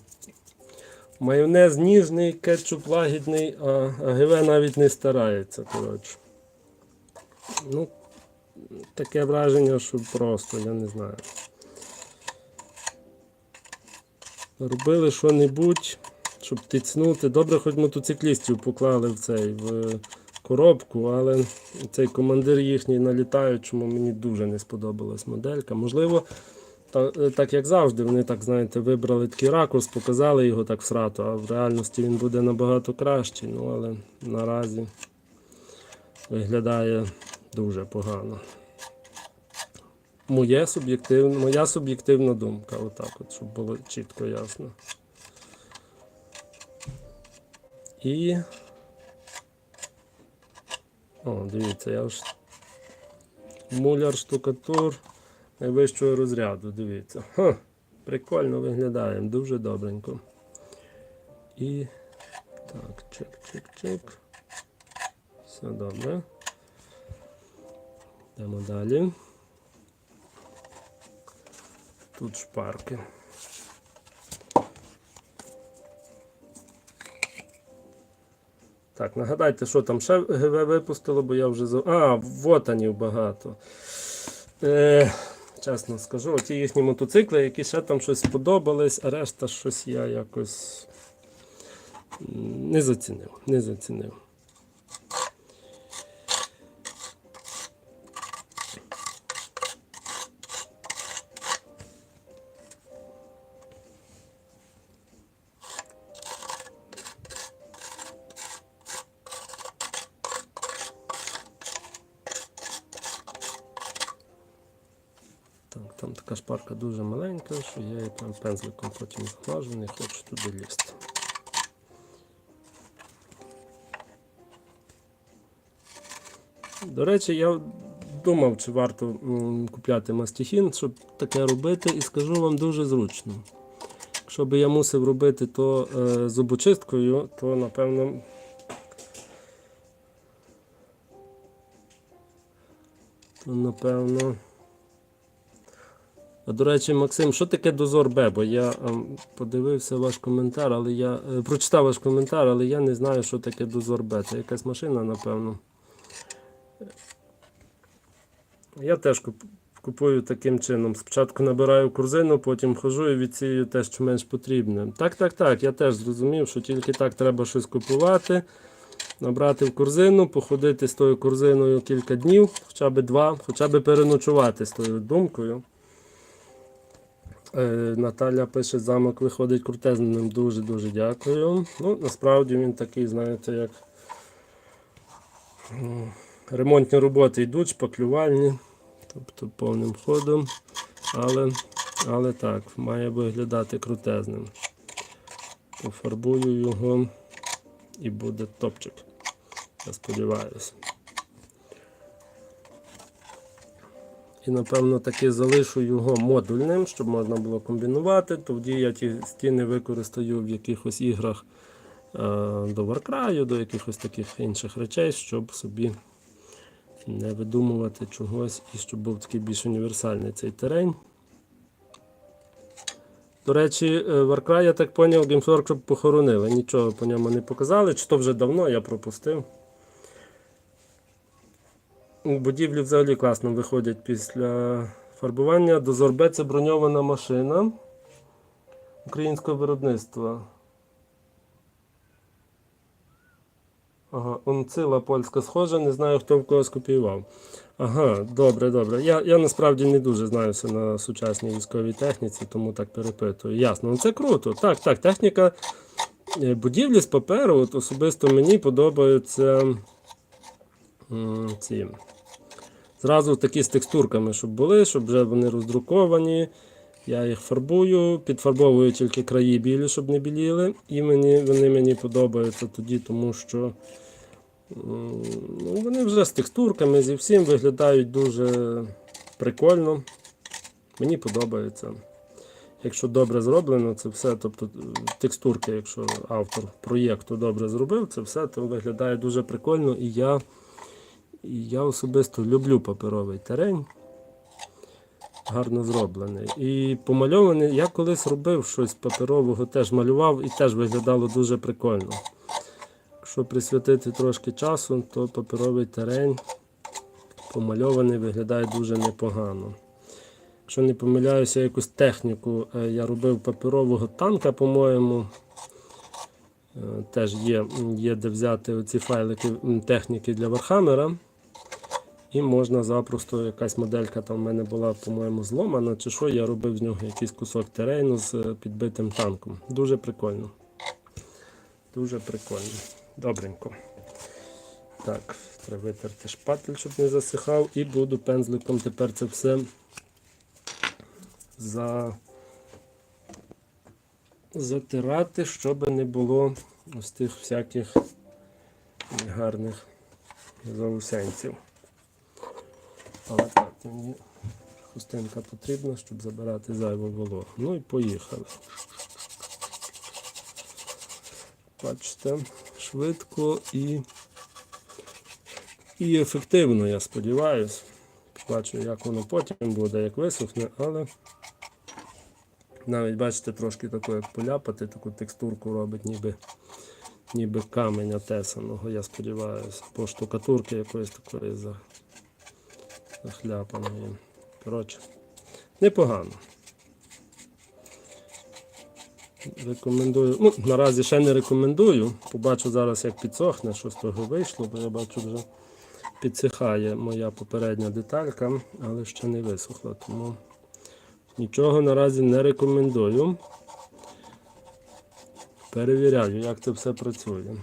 Speaker 1: майонез ніжний, кетчуп лагідний, а ГВ навіть не старається, коротше. Ну, таке враження, що просто, я не знаю. Робили що-небудь, щоб тицнути. Добре, хоч мотоциклістів поклали в коробку, але цей командир їхній налітає, чому мені дуже не сподобалась моделька. Можливо, так як завжди, вони так, знаєте, вибрали такий ракурс, показали його так всрато, а в реальності він буде набагато кращий, ну але наразі виглядає дуже погано. Моя суб'єктивна думка, отак от, щоб було чітко ясно. І... О, дивіться, я ж муляр штукатур найвищого розряду, дивіться. Ха, прикольно виглядає, дуже добренько. І так, чик-чик-чик. Все добре. Йдемо далі. Тут шпарки. Так, нагадайте, що там ще ГВ випустило, бо я вже... вотанів багато. Чесно скажу, оті їхні мотоцикли, які ще там щось сподобались, а решта щось я якось не зацінив. Так, там така шпарка дуже маленька, що я її там пензликом потім зглажу, не хочу туди лізти. До речі, я думав, чи варто купляти мастихін, щоб таке робити, і скажу вам, дуже зручно. Якщо би я мусив робити то зубочисткою, то напевно... А, до речі, Максим, що таке дозор Б? Бо я подивився ваш коментар, але я прочитав ваш коментар, але я не знаю, що таке дозор Б. Це якась машина, напевно. Я теж купую таким чином. Спочатку набираю корзину, потім ходжу і відсію те, що менш потрібне. Так, я теж зрозумів, що тільки так треба щось купувати, набрати в корзину, походити з тою корзиною кілька днів, хоча б 2, хоча б переночувати з тою думкою. Наталя пише, замок виходить крутезним, дуже-дуже дякую. Ну, насправді він такий, знаєте, як ремонтні роботи йдуть, шпаклювальні, тобто повним ходом, але так, має виглядати крутезним. Пофарбую його і буде топчик, я сподіваюся. І, напевно, таки залишу його модульним, щоб можна було комбінувати. Тоді я ті стіни використаю в якихось іграх до Warcry, до якихось таких інших речей, щоб собі не видумувати чогось і щоб був такий більш універсальний цей терен. До речі, Warcry, я так зрозумів, Games Workshop похоронили. Нічого по ньому не показали, чи то вже давно я пропустив. Будівлі взагалі класно виходять після фарбування. Дозор Б – це броньована машина українського виробництва. Ага, онцила польська схожа, не знаю, хто в кого скопіював. Ага, добре. Я насправді не дуже знаюся на сучасній військовій техніці, тому так перепитую. Ясно, ну це круто. Так, техніка будівлі з паперу, от особисто мені подобаються ці. Зразу такі з текстурками, щоб були, щоб вже вони роздруковані. Я їх фарбую, підфарбовую тільки краї білі, щоб не біліли. І вони мені подобаються тоді, тому що вони вже з текстурками, зі всім виглядають дуже прикольно. Мені подобається. Якщо добре зроблено, це все, тобто текстурки, якщо автор проєкту добре зробив, це все то виглядає дуже прикольно. І я особисто люблю паперовий терен. Гарно зроблений. І помальований, я колись робив щось паперового, теж малював і теж виглядало дуже прикольно. Якщо присвятити трошки часу, то паперовий терен помальований виглядає дуже непогано. Якщо не помиляюся, якусь техніку я робив паперового танка, по-моєму. Теж є де взяти оці файлики техніки для Вархаммера. І можна запросто, якась моделька там в мене була, по-моєму, зломана, чи що, я робив з нього якийсь кусок терейну з підбитим танком. Дуже прикольно. Дуже прикольно. Добренько. Так, треба витерти шпатель, щоб не засихав. І буду пензликом тепер це все затирати, щоб не було ось тих всяких гарних заусенців. Але так, мені хустинка потрібна, щоб забирати зайву вологу. Ну і поїхали. Бачите, швидко і ефективно, я сподіваюся. Бачу, як воно потім буде, як висохне, але навіть, бачите, трошки таку, як поляпати, таку текстурку робить, ніби каменя тесаного, я сподіваюся, по штукатурки якоїсь такої захляпаної. Коротше, непогано. Рекомендую, наразі ще не рекомендую, побачу зараз, як підсохне, що з того вийшло, бо я бачу, вже підсихає моя попередня деталька, але ще не висохла, тому нічого наразі не рекомендую. Перевіряю, як це все працює.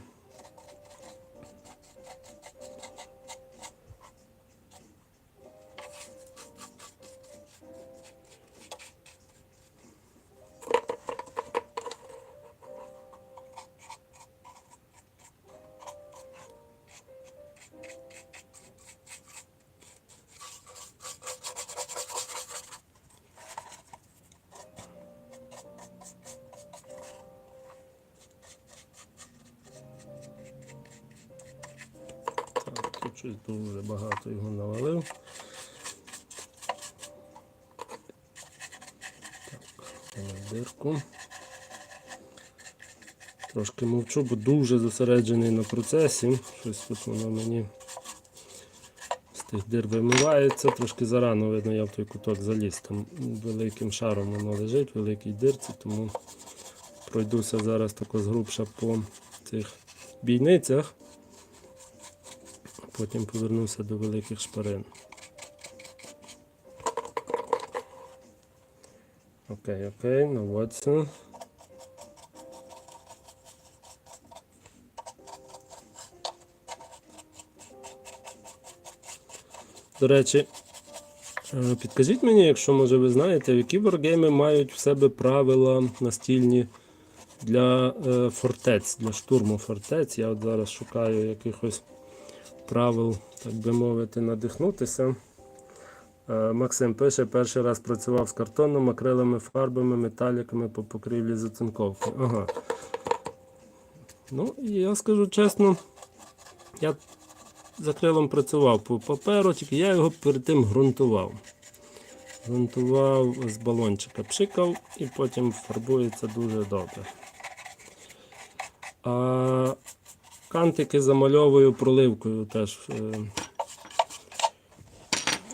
Speaker 1: Тут щось дуже багато його навалив. Так, дирку. Трошки мовчу, бо дуже зосереджений на процесі. Щось тут воно мені з тих дир вимивається. Трошки зарано, видно, я в той куток заліз. Там великим шаром воно лежить, в великій дирці, тому пройдуся зараз тако згрубша по цих бійницях. Потім повернуся до великих шпарин. Окей, наводься. До речі, підкажіть мені, якщо, може, ви знаєте, які варгейми мають в себе правила настільні для фортець, для штурму фортець. Я от зараз шукаю якихось правил, так би мовити, надихнутися. Максим пише, перший раз працював з картоном, акрилами, фарбами, металіками по покрівлі зацинковки. Ага. Ну, я скажу чесно, я з акрилом працював по паперу, тільки я його перед тим ґрунтував. Ґрунтував з балончика, пшикав і потім фарбується дуже добре. А кантики замальовую проливкою теж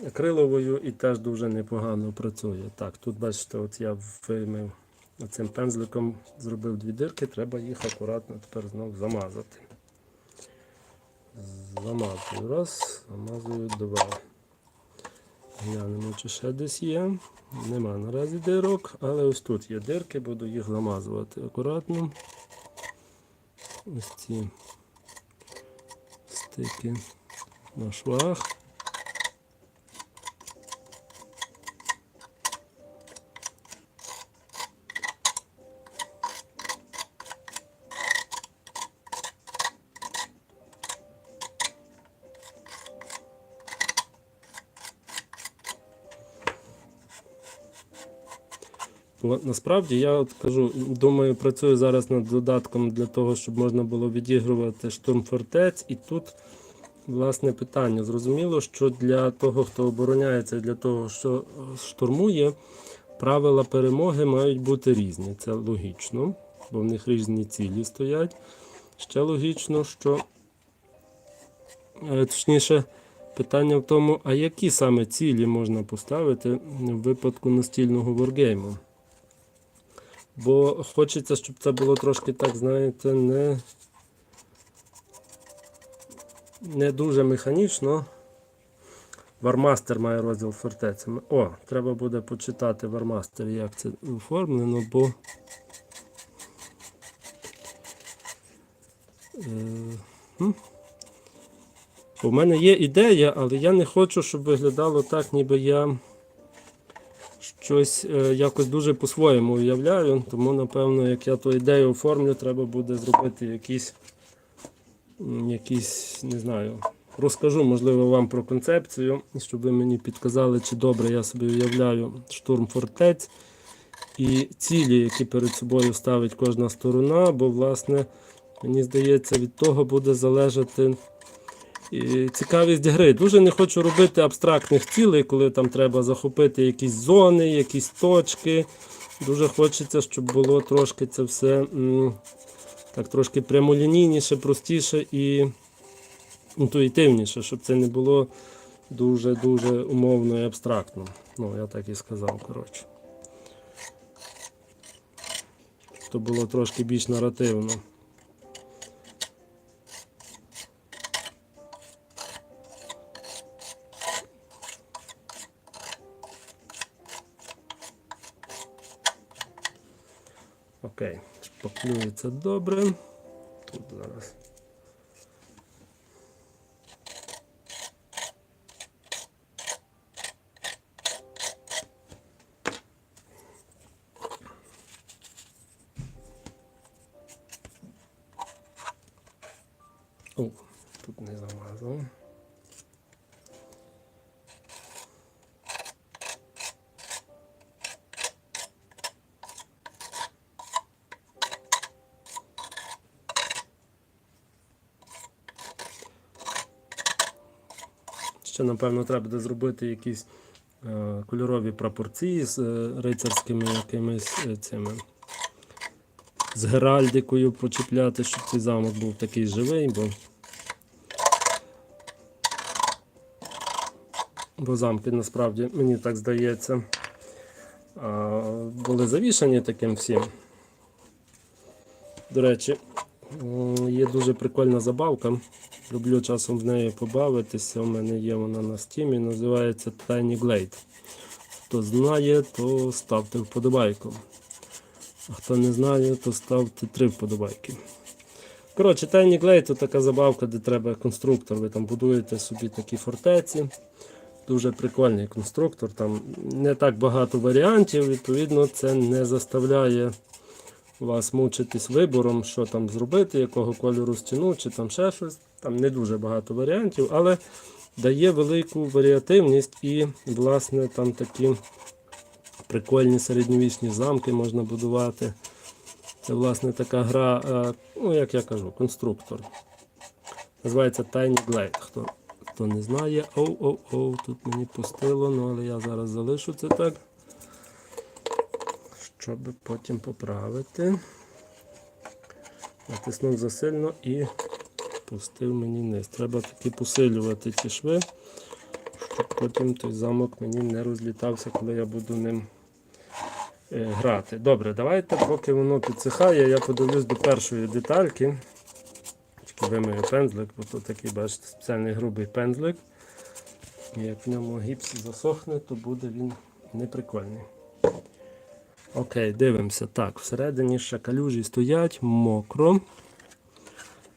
Speaker 1: акриловою і теж дуже непогано працює. Так, тут бачите, от я вимив цим пензликом, зробив дві дирки, треба їх акуратно тепер знову замазати. Замазую раз, замазую два. Глянемо, чи ще десь є. Нема наразі дирок, але ось тут є дирки, буду їх замазувати акуратно. Ось ці стики на швах. Бо насправді я от кажу, думаю, працюю зараз над додатком для того, щоб можна було відігрувати штурм фортець. І тут, власне, питання. Зрозуміло, що для того, хто обороняється, для того, що штурмує, правила перемоги мають бути різні. Це логічно, бо в них різні цілі стоять. Ще логічно, що, точніше, питання в тому, а які саме цілі можна поставити в випадку настільного воргейму. Бо хочеться, щоб це було трошки так, знаєте, не дуже механічно, Вармастер має розділ фортеця. О, треба буде почитати Вармастер, як це оформлено, бо у мене є ідея, але я не хочу, щоб виглядало так, ніби я щось якось дуже по-своєму уявляю. Тому, напевно, як я ту ідею оформлю, треба буде зробити якісь, не знаю, розкажу, можливо, вам про концепцію, щоб ви мені підказали, чи добре я собі уявляю штурм фортець і цілі, які перед собою ставить кожна сторона, бо, власне, мені здається, від того буде залежати і цікавість гри. Дуже не хочу робити абстрактних цілей, коли там треба захопити якісь зони, якісь точки. Дуже хочеться, щоб було трошки це все так трошки прямолінійніше, простіше і інтуїтивніше, щоб це не було дуже-дуже умовно і абстрактно. Ну, я так і сказав, коротше. Щоб то було трошки більш наративно. Окей, шпаклюється добре. Тут зараз. О, тут не замазав. Ще, напевно, треба буде зробити якісь кольорові прапорці з рицарськими якимись цими, з геральдикою почіпляти, щоб цей замок був такий живий, бо замки, насправді, мені так здається, були завішані таким всім. До речі, є дуже прикольна забавка. Люблю часом в неї побавитися. У мене є вона на стімі, називається Tiny Glade. Хто знає, то ставте вподобайку. А хто не знає, то ставте 3 вподобайки. Коротше, Tiny Glade – це така забавка, де треба конструктор. Ви там будуєте собі такі фортеці. Дуже прикольний конструктор. Там не так багато варіантів, відповідно, це не заставляє вас мучитись вибором, що там зробити, якого кольору стіну, чи там ще щось. Там не дуже багато варіантів, але дає велику варіативність і, власне, там такі прикольні середньовічні замки можна будувати. Це, власне, така гра, ну, як я кажу, конструктор. Називається Tiny Glade. Хто не знає, тут мені пустило, ну, але я зараз залишу це так, щоб потім поправити. Натиснув засильно і пустив мені низ. Треба таки посилювати ті шви, щоб потім той замок мені не розлітався, коли я буду ним грати. Добре, давайте, поки воно підсихає, я подивлюсь до першої детальки. Тільки вимию пензлик, бо тут такий, бачите, спеціальний грубий пензлик. І як в ньому гіпс засохне, то буде він неприкольний. Окей, дивимося. Так, всередині ще калюжі стоять, мокро.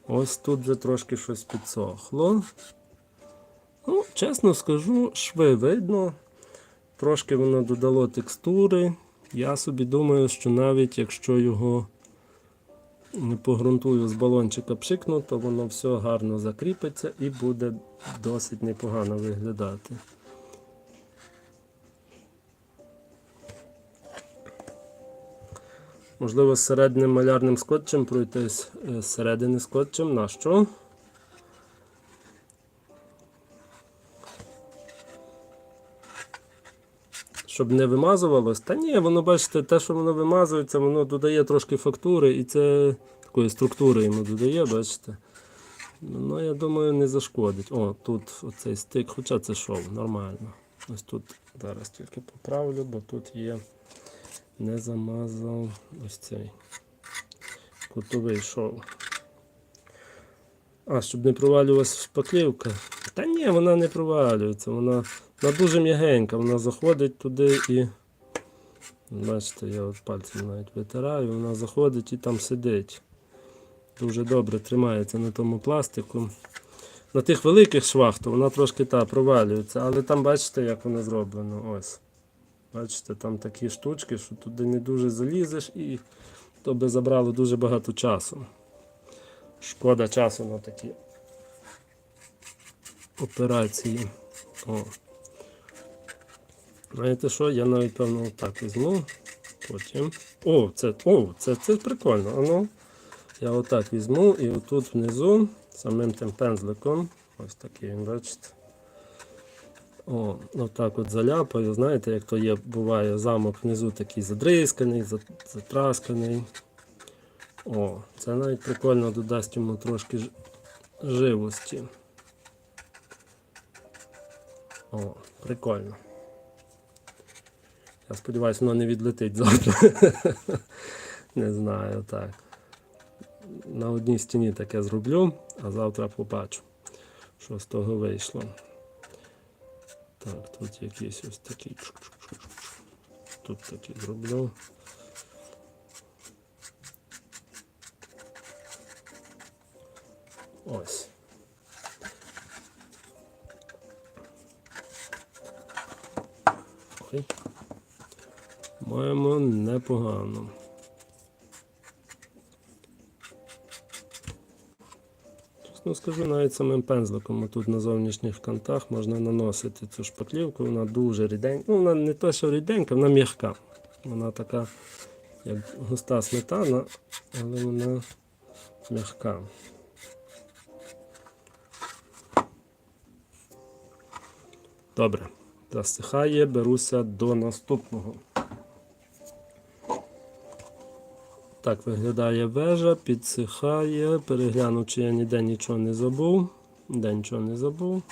Speaker 1: Ось тут вже трошки щось підсохло. Ну, чесно скажу, шви видно. Трошки воно додало текстури. Я собі думаю, що навіть якщо його не погрунтую з балончика пшикну, то воно все гарно закріпиться і буде досить непогано виглядати. Можливо, з середнім малярним скотчем пройтись, з середини скотчем. Нащо? Щоб не вимазувалось. Та ні, воно, бачите, те, що воно вимазується, воно додає трошки фактури і це такої структури йому додає, бачите. Ну, я думаю, не зашкодить. О, тут оцей стик, хоча це шов, нормально. Ось тут зараз тільки поправлю, бо тут є, не замазав ось цей кутовий шов. А, щоб не провалювалася шпаклівка. Та ні, вона не провалюється, вона дуже м'ягенька, вона заходить туди і... Бачите, я от пальцем навіть витираю, вона заходить і там сидить. Дуже добре тримається на тому пластику. На тих великих швах то вона трошки провалюється, але там бачите, як воно зроблено. Ось. Бачите, там такі штучки, що туди не дуже залізеш і то би забрало дуже багато часу. Шкода часу на такі операції. О. Знаєте що, я навіть певно отак візьму, потім... Це прикольно. Ану. Я отак візьму і отут внизу, самим тим пензликом, ось такий він, бачите. Отак от заляпаю, знаєте, як то є, буває замок внизу такий задрисканий, затрасканий. Це навіть прикольно додасть йому трошки живості. Прикольно. Я сподіваюся, воно не відлетить завтра. Не знаю, так. На одній стіні таке зроблю, а завтра побачу, що з того вийшло. Так, тут якийсь ось такий. Тут такий зроблю. Ось. Ой. Маємо непогано. Чесно скажу, навіть самим пензликом тут на зовнішніх кантах можна наносити цю шпаклівку, вона дуже ріденька. Ну, вона не то, що ріденька, вона м'яка. Вона така, як густа сметана, але вона м'яка. Добре, засихає, беруся до наступного. Так виглядає вежа, підсихає, перегляну, чи я ніде нічого не забув. Ніде нічого не забув.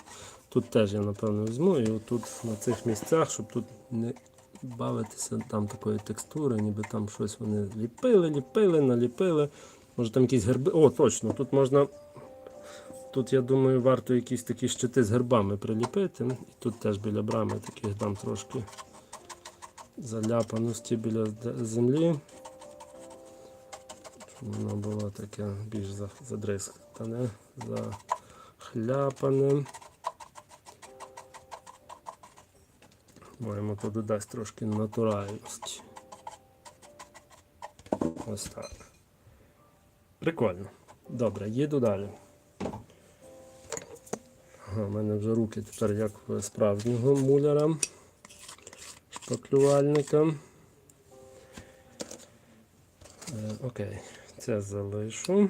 Speaker 1: Тут теж я, напевно, візьму і отут на цих місцях, щоб тут не бавитися там такої текстури, ніби там щось вони ліпили, наліпили. Може там якісь герби. О, точно, тут можна, тут я думаю, варто якісь такі щити з гербами приліпити. І тут теж біля брами таких там трошки заляпаності біля землі. Воно було таке більш задрискане, захляпане. Маємо, то додасть трошки натуральності. Ось так. Прикольно. Добре, їду далі. У мене вже руки тепер як в справжнього муляра, шпаклювальника. Окей, це залишу.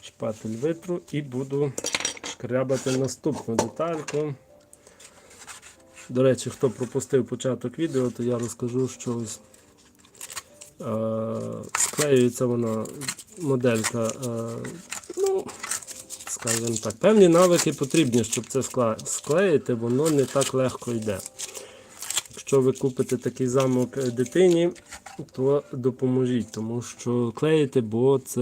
Speaker 1: Шпатель витру і буду шкрябати наступну детальку. До речі, хто пропустив початок відео, то я розкажу, що ось склеюється вона, моделька, ну, скажімо так, певні навики потрібні, щоб це склеїти, воно не так легко йде. Якщо ви купите такий замок дитині, то допоможіть, тому що клеїти, бо це,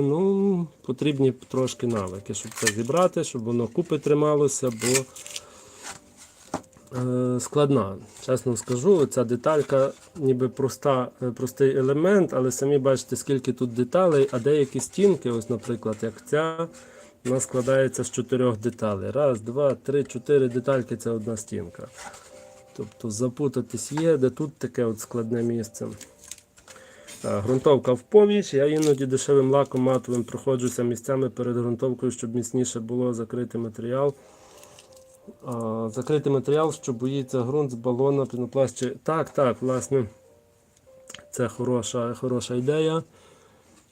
Speaker 1: ну, потрібні трошки навики, щоб це зібрати, щоб воно купи трималося, бо складна. Чесно скажу, ця деталька ніби простий елемент, але самі бачите, скільки тут деталей, а деякі стінки, ось, наприклад, як ця, вона складається з 4 деталей. Раз, два, три, 4 детальки – це одна стінка. Тобто запутатись є, де тут таке от складне місце. Ґрунтовка в поміч. Я іноді дешевим лаком матовим проходжуся місцями перед ґрунтовкою, щоб міцніше було закрити матеріал. Закрити матеріал, що боїться ґрунт з балона, пінопласт. Так, власне, це хороша ідея.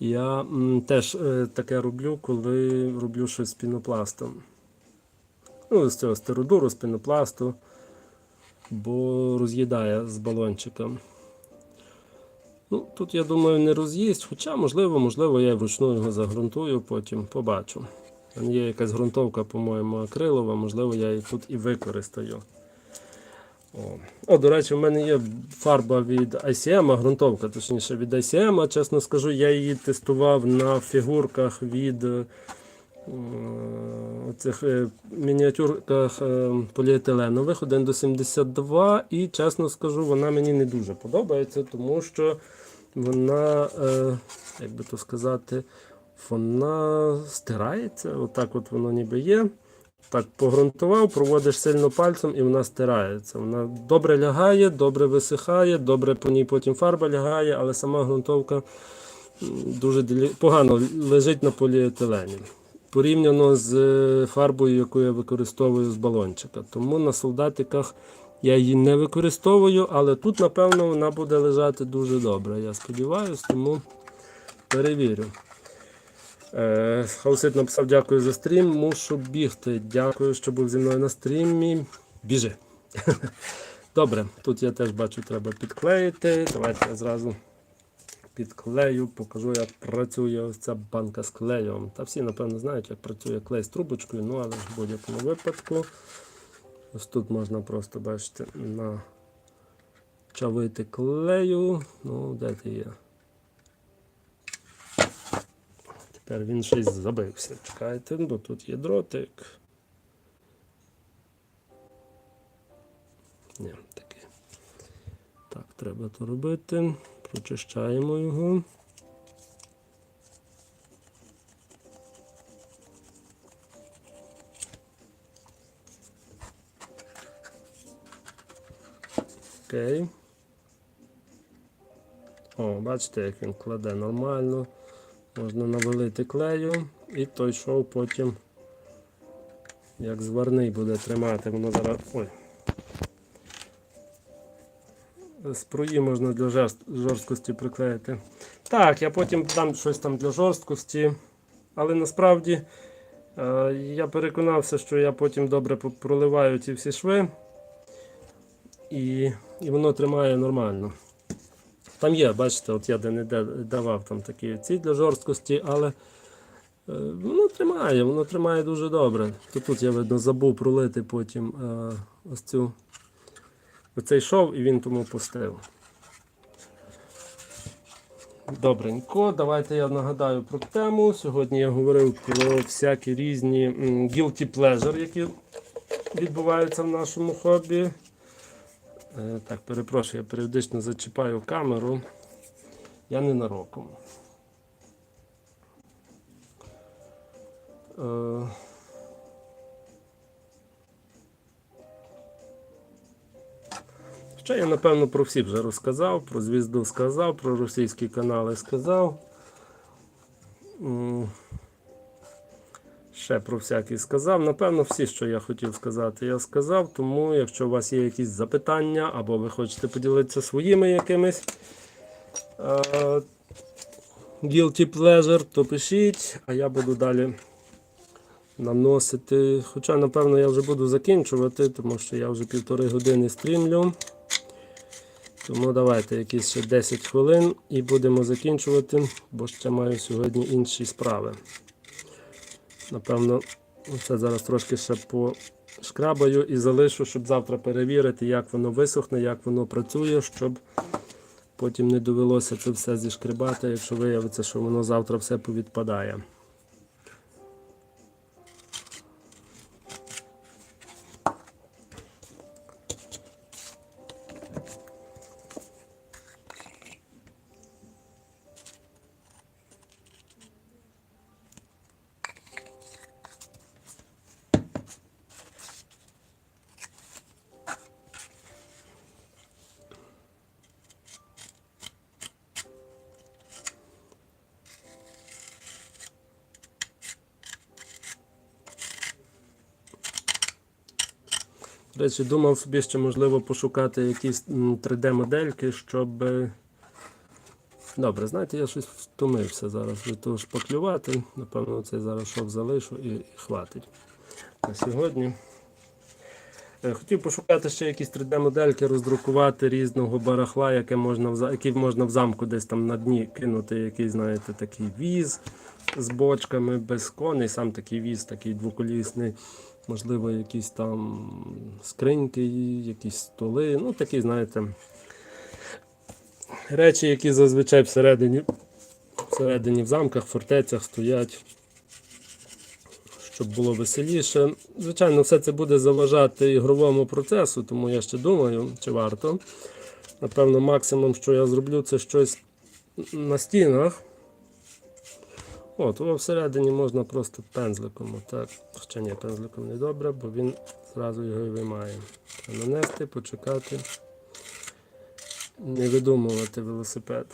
Speaker 1: Я теж таке роблю, коли роблю щось з пінопластом. Ну, з цього стеродуру, з пінопласту, бо роз'їдає з балончиком. Ну, тут, я думаю, не роз'їсть, хоча, можливо, я вручну його загрунтую, потім побачу. Є якась ґрунтовка, по-моєму, акрилова, можливо, я її тут і використаю. До речі, в мене є фарба від ICM, ґрунтовка, точніше від ICM. Чесно скажу, я її тестував на фігурках від цих мініатюрках поліетиленових 1:72. І, чесно скажу, вона мені не дуже подобається, тому що вона, як би то сказати, вона стирається. Отак от воно ніби є. Так, погрунтував, проводиш сильно пальцем і вона стирається. Вона добре лягає, добре висихає, добре по ній потім фарба лягає, але сама ґрунтовка дуже погано лежить на поліетилені. Порівняно з фарбою, яку я використовую з балончика. Тому на солдатиках я її не використовую, але тут, напевно, вона буде лежати дуже добре. Я сподіваюся, тому перевірю. Хаусит написав: дякую за стрім, мушу бігти. Дякую, що був зі мною на стрімі. Біжи. Добре, тут я теж бачу, треба підклеїти. Давайте я зразу підклею, покажу, як працює ось ця банка з клеєм. Та всі, напевно, знають, як працює клей з трубочкою, але в будь-якому випадку. Ось тут можна просто, бачите, начавити клею. Де ти є? Тепер він щось забився. Чекайте, тут є дротик. Ні, такий. Так, треба то робити. Прочищаємо його. Окей. Бачите, як він кладе нормально. Можна навалити клею і той шов потім, як зварний, буде тримати. Воно зараз... Спруї можна для жорсткості приклеїти. Так, я потім дам щось там для жорсткості. Але насправді я переконався, що я потім добре проливаю ці всі шви. І воно тримає нормально. Там є, бачите, от я де-не-де давав там такі ці для жорсткості, але воно тримає дуже добре. Тут я, видно, забув пролити потім оцей шов, і він тому пустив. Добренько, давайте я нагадаю про тему. Сьогодні я говорив про всякі різні guilty pleasure, які відбуваються в нашому хобі. Так, перепрошую, я періодично зачіпаю камеру. Я ненароком. Ще я, напевно, про всі вже розказав, про звізду сказав, про російські канали сказав. Ще про всякі сказав. Напевно, всі, що я хотів сказати, я сказав. Тому, якщо у вас є якісь запитання, або ви хочете поділитися своїми якимись guilty pleasure, то пишіть, а я буду далі наносити. Хоча, напевно, я вже буду закінчувати, тому що я вже 1,5 години стрімлю. Тому давайте якісь ще 10 хвилин і будемо закінчувати, бо ще маю сьогодні інші справи. Напевно, це зараз трошки ще пошкрабаю і залишу, щоб завтра перевірити, як воно висохне, як воно працює, щоб потім не довелося це все зішкрібати, якщо виявиться, що воно завтра все повідпадає. До речі, думав собі, що можливо пошукати якісь 3D-модельки, щоб... Добре, знаєте, я щось втомився зараз від того шпаклювати. Напевно, цей зараз шов залишу і хватить на сьогодні. Хотів пошукати ще якісь 3D-модельки, роздрукувати різного барахла, які можна в замку десь там на дні кинути, якийсь, знаєте, такий віз з бочками, без коней, сам такий віз, такий двоколісний, можливо, якісь там скриньки, якісь столи, ну такі, знаєте, речі, які зазвичай всередині в замках, фортецях стоять, щоб було веселіше. Звичайно, все це буде заважати ігровому процесу, тому я ще думаю, чи варто. Напевно, максимум, що я зроблю, це щось на стінах. От, всередині можна просто пензликом, отак. Хоча ні, пензликом не добре, бо він зразу його і виймає. Нанести, почекати, не видумувати велосипед.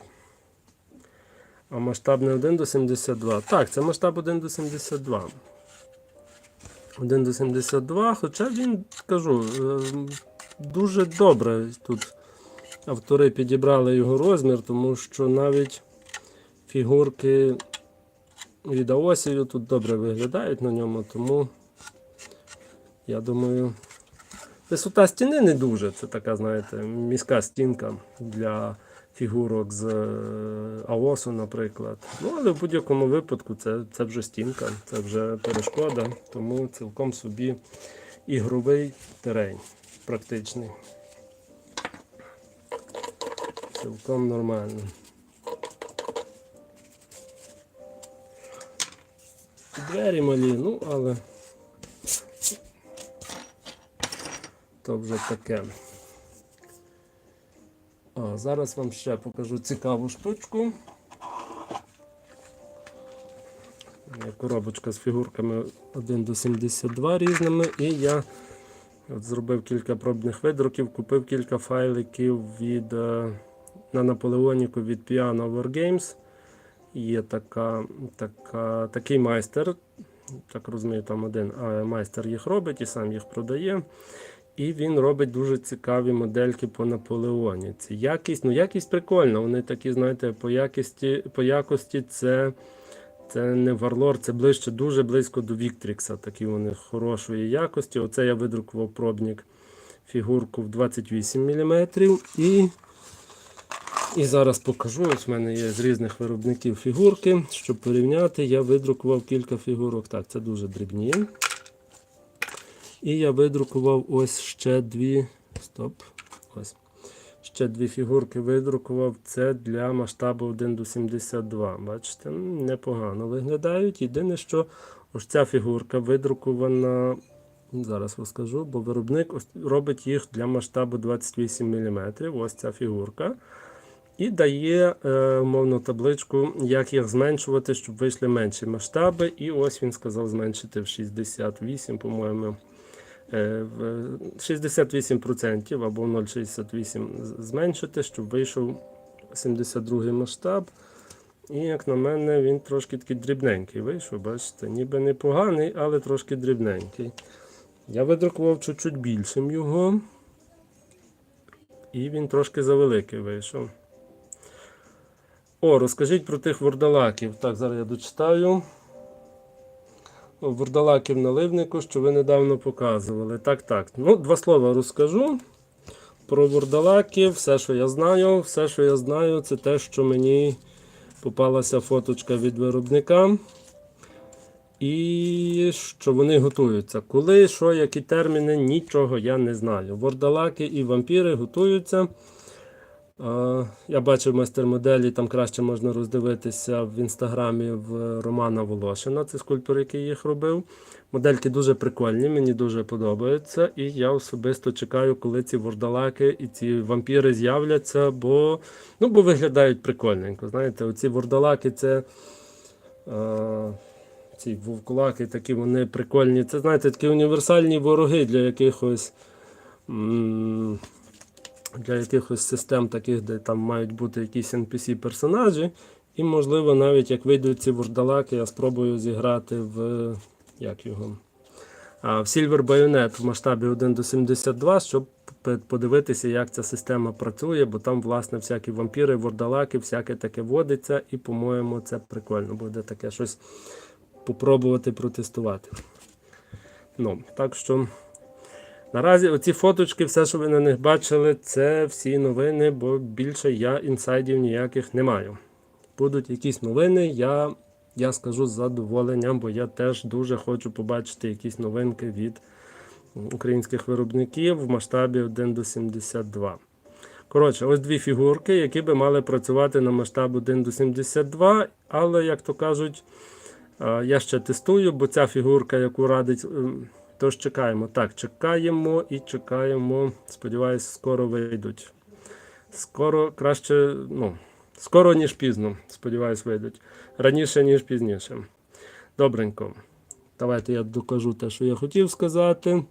Speaker 1: А масштаб не 1:72. Так, це масштаб 1:72. 1:72, хоча він, кажу, дуже добре тут автори підібрали його розмір, тому що навіть фігурки від Аосію тут добре виглядають на ньому, тому я думаю, висота стіни не дуже, це така, знаєте, міська стінка для фігурок з Аосу, наприклад. Ну, але в будь-якому випадку це вже стінка, це вже перешкода, тому цілком собі ігровий терен, практичний. Цілком нормально. Двері малі, ну, але то вже таке. Зараз вам ще покажу цікаву штучку. Коробочка з фігурками 1:72 різними, і я зробив кілька пробних видруків, купив кілька файликів на Наполеоніку від Piano Wargames. Є такий майстер, так розумію, там один майстер їх робить і сам їх продає. І він робить дуже цікаві модельки по Наполеоніці. Якість прикольна, вони такі, знаєте, по якості це не Warlord, це дуже близько до Victrix, такі вони хорошої якості. Оце я видрукував пробник фігурку в 28 мм. І зараз покажу, ось в мене є з різних виробників фігурки, щоб порівняти, я видрукував кілька фігурок. Так, це дуже дрібні. І я видрукував ось ще дві, ще дві фігурки видрукував, це для масштабу 1:72. Бачите, непогано виглядають. Єдине, що ось ця фігурка видрукована, зараз розкажу, бо виробник робить їх для масштабу 28 мм, ось ця фігурка. І дає умовну табличку, як їх зменшувати, щоб вийшли менші масштаби. І ось він сказав зменшити в 68, по-моєму, 68% або 0,68 зменшити, щоб вийшов 72 масштаб. І, як на мене, він трошки такий дрібненький вийшов, бачите, ніби непоганий, але трошки дрібненький. Я видрукував чуть-чуть більшим його, і він трошки завеликий вийшов. Розкажіть про тих вордалаків. Так, зараз я дочитаю. Вордалаків наливнику, що ви недавно показували. Так. Ну, два слова розкажу про вордалаків. Все, що я знаю, це те, що мені попалася фоточка від виробника. І що вони готуються. Коли, що, які терміни, нічого я не знаю. Вордалаки і вампіри готуються. Я бачив майстер-моделі, там краще можна роздивитися в інстаграмі в Романа Волошина, це скульптор, який їх робив. Модельки дуже прикольні, мені дуже подобаються, і я особисто чекаю, коли ці вордалаки і ці вампіри з'являться, бо виглядають прикольненько. Знаєте, оці вордалаки, це ці вовкулаки, такі вони прикольні. Це, знаєте, такі універсальні вороги для якихось систем таких, де там мають бути якісь NPC-персонажі. І, можливо, навіть як вийдуть ці вордалаки, я спробую зіграти в Silver Bayonet в масштабі 1:72, щоб подивитися, як ця система працює, бо там, власне, всякі вампіри, вордалаки, всяке таке водиться, і, по-моєму, це прикольно буде таке щось попробувати протестувати. Так що Наразі оці фоточки, все, що ви на них бачили, це всі новини, бо більше я інсайдів ніяких не маю. Будуть якісь новини, я скажу з задоволенням, бо я теж дуже хочу побачити якісь новинки від українських виробників в масштабі 1:72. Коротше, ось дві фігурки, які би мали працювати на масштаб 1:72, але, як то кажуть, я ще тестую, бо ця фігурка, яку радить, тож чекаємо. Так, чекаємо і чекаємо. Сподіваюсь, скоро вийдуть. Скоро краще, скоро, ніж пізно, сподіваюсь, вийдуть. Раніше, ніж пізніше. Добренько. Давайте я докажу те, що я хотів сказати.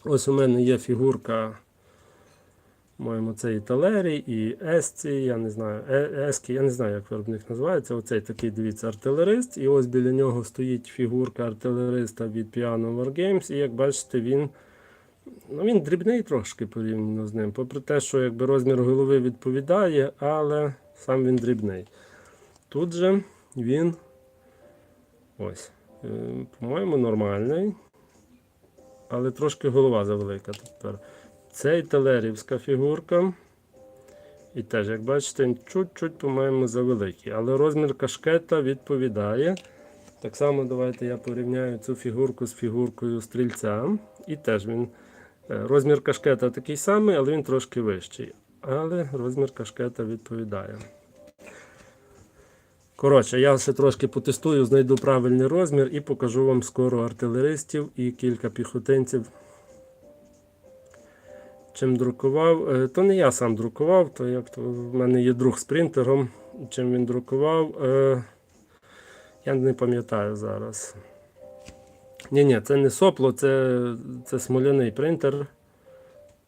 Speaker 1: Ось у мене є фігурка, по-моєму, це і Талері, і Есці, я не знаю, Ескі, я не знаю, як виробник називається. Оцей такий, дивіться, артилерист. І ось біля нього стоїть фігурка артилериста від Piano Wargames. І як бачите, він дрібний трошки порівняно з ним. Попри те, що якби розмір голови відповідає, але сам він дрібний. Тут же він, ось, по-моєму, нормальний. Але трошки голова завелика тепер. Це і телерівська фігурка. І теж, як бачите, він чуть-чуть, по-моєму, завеликий. Але розмір кашкета відповідає. Так само давайте я порівняю цю фігурку з фігуркою стрільця. І теж розмір кашкета такий самий, але він трошки вищий. Але розмір кашкета відповідає. Коротше, я ще трошки потестую, знайду правильний розмір і покажу вам скоро артилеристів і кілька піхотинців. Чим друкував, то не я сам друкував, в мене є друг з принтером. Чим він друкував, я не пам'ятаю зараз. Ні, це не сопло, це смоляний принтер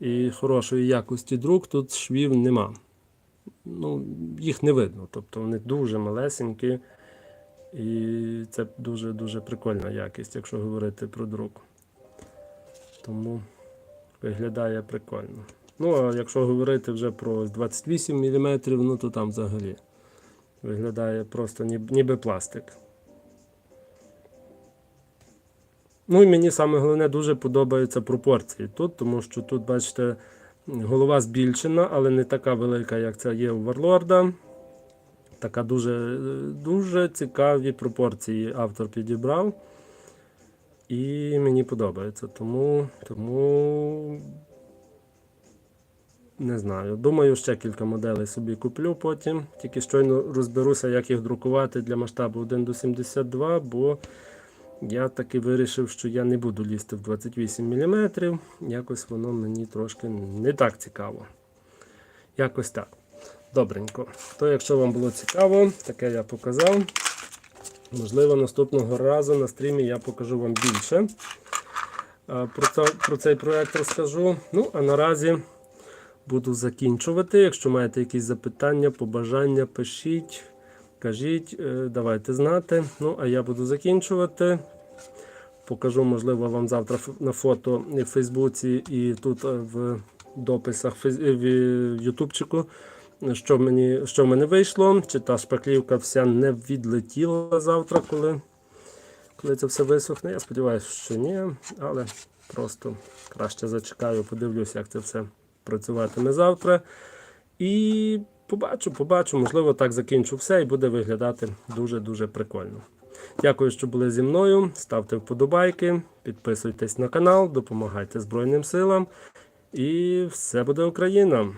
Speaker 1: і хорошої якості друк, тут швів нема. Їх не видно, тобто вони дуже малесенькі і це дуже-дуже прикольна якість, якщо говорити про друк. Тому виглядає прикольно. А якщо говорити вже про 28 мм, то там взагалі виглядає просто ніби пластик. І мені саме головне дуже подобаються пропорції тут, тому що тут, бачите, голова збільшена, але не така велика, як це є у Варлорда. Така дуже цікаві пропорції автор підібрав. І мені подобається. Тому не знаю. Думаю, ще кілька моделей собі куплю потім. Тільки щойно розберуся, як їх друкувати для масштабу 1:72, бо я таки вирішив, що я не буду лізти в 28 мм. Якось воно мені трошки не так цікаво. Якось так. Добренько. То, якщо вам було цікаво, таке я показав. Можливо, наступного разу на стрімі я покажу вам більше. Про цей проект розкажу. А наразі буду закінчувати. Якщо маєте якісь запитання, побажання, пишіть, кажіть, давайте знати. А я буду закінчувати. Покажу, можливо, вам завтра на фото в Фейсбуці і тут в дописах в Ютубчику, що в мене вийшло. Чи та шпаклівка вся не відлетіла завтра, коли це все висохне. Я сподіваюся, що ні, але просто краще зачекаю, подивлюся, як це все працюватиме завтра. І побачу, можливо, так закінчу все і буде виглядати дуже-дуже прикольно. Дякую, що були зі мною. Ставте вподобайки, підписуйтесь на канал, допомагайте Збройним силам. І все буде Україна!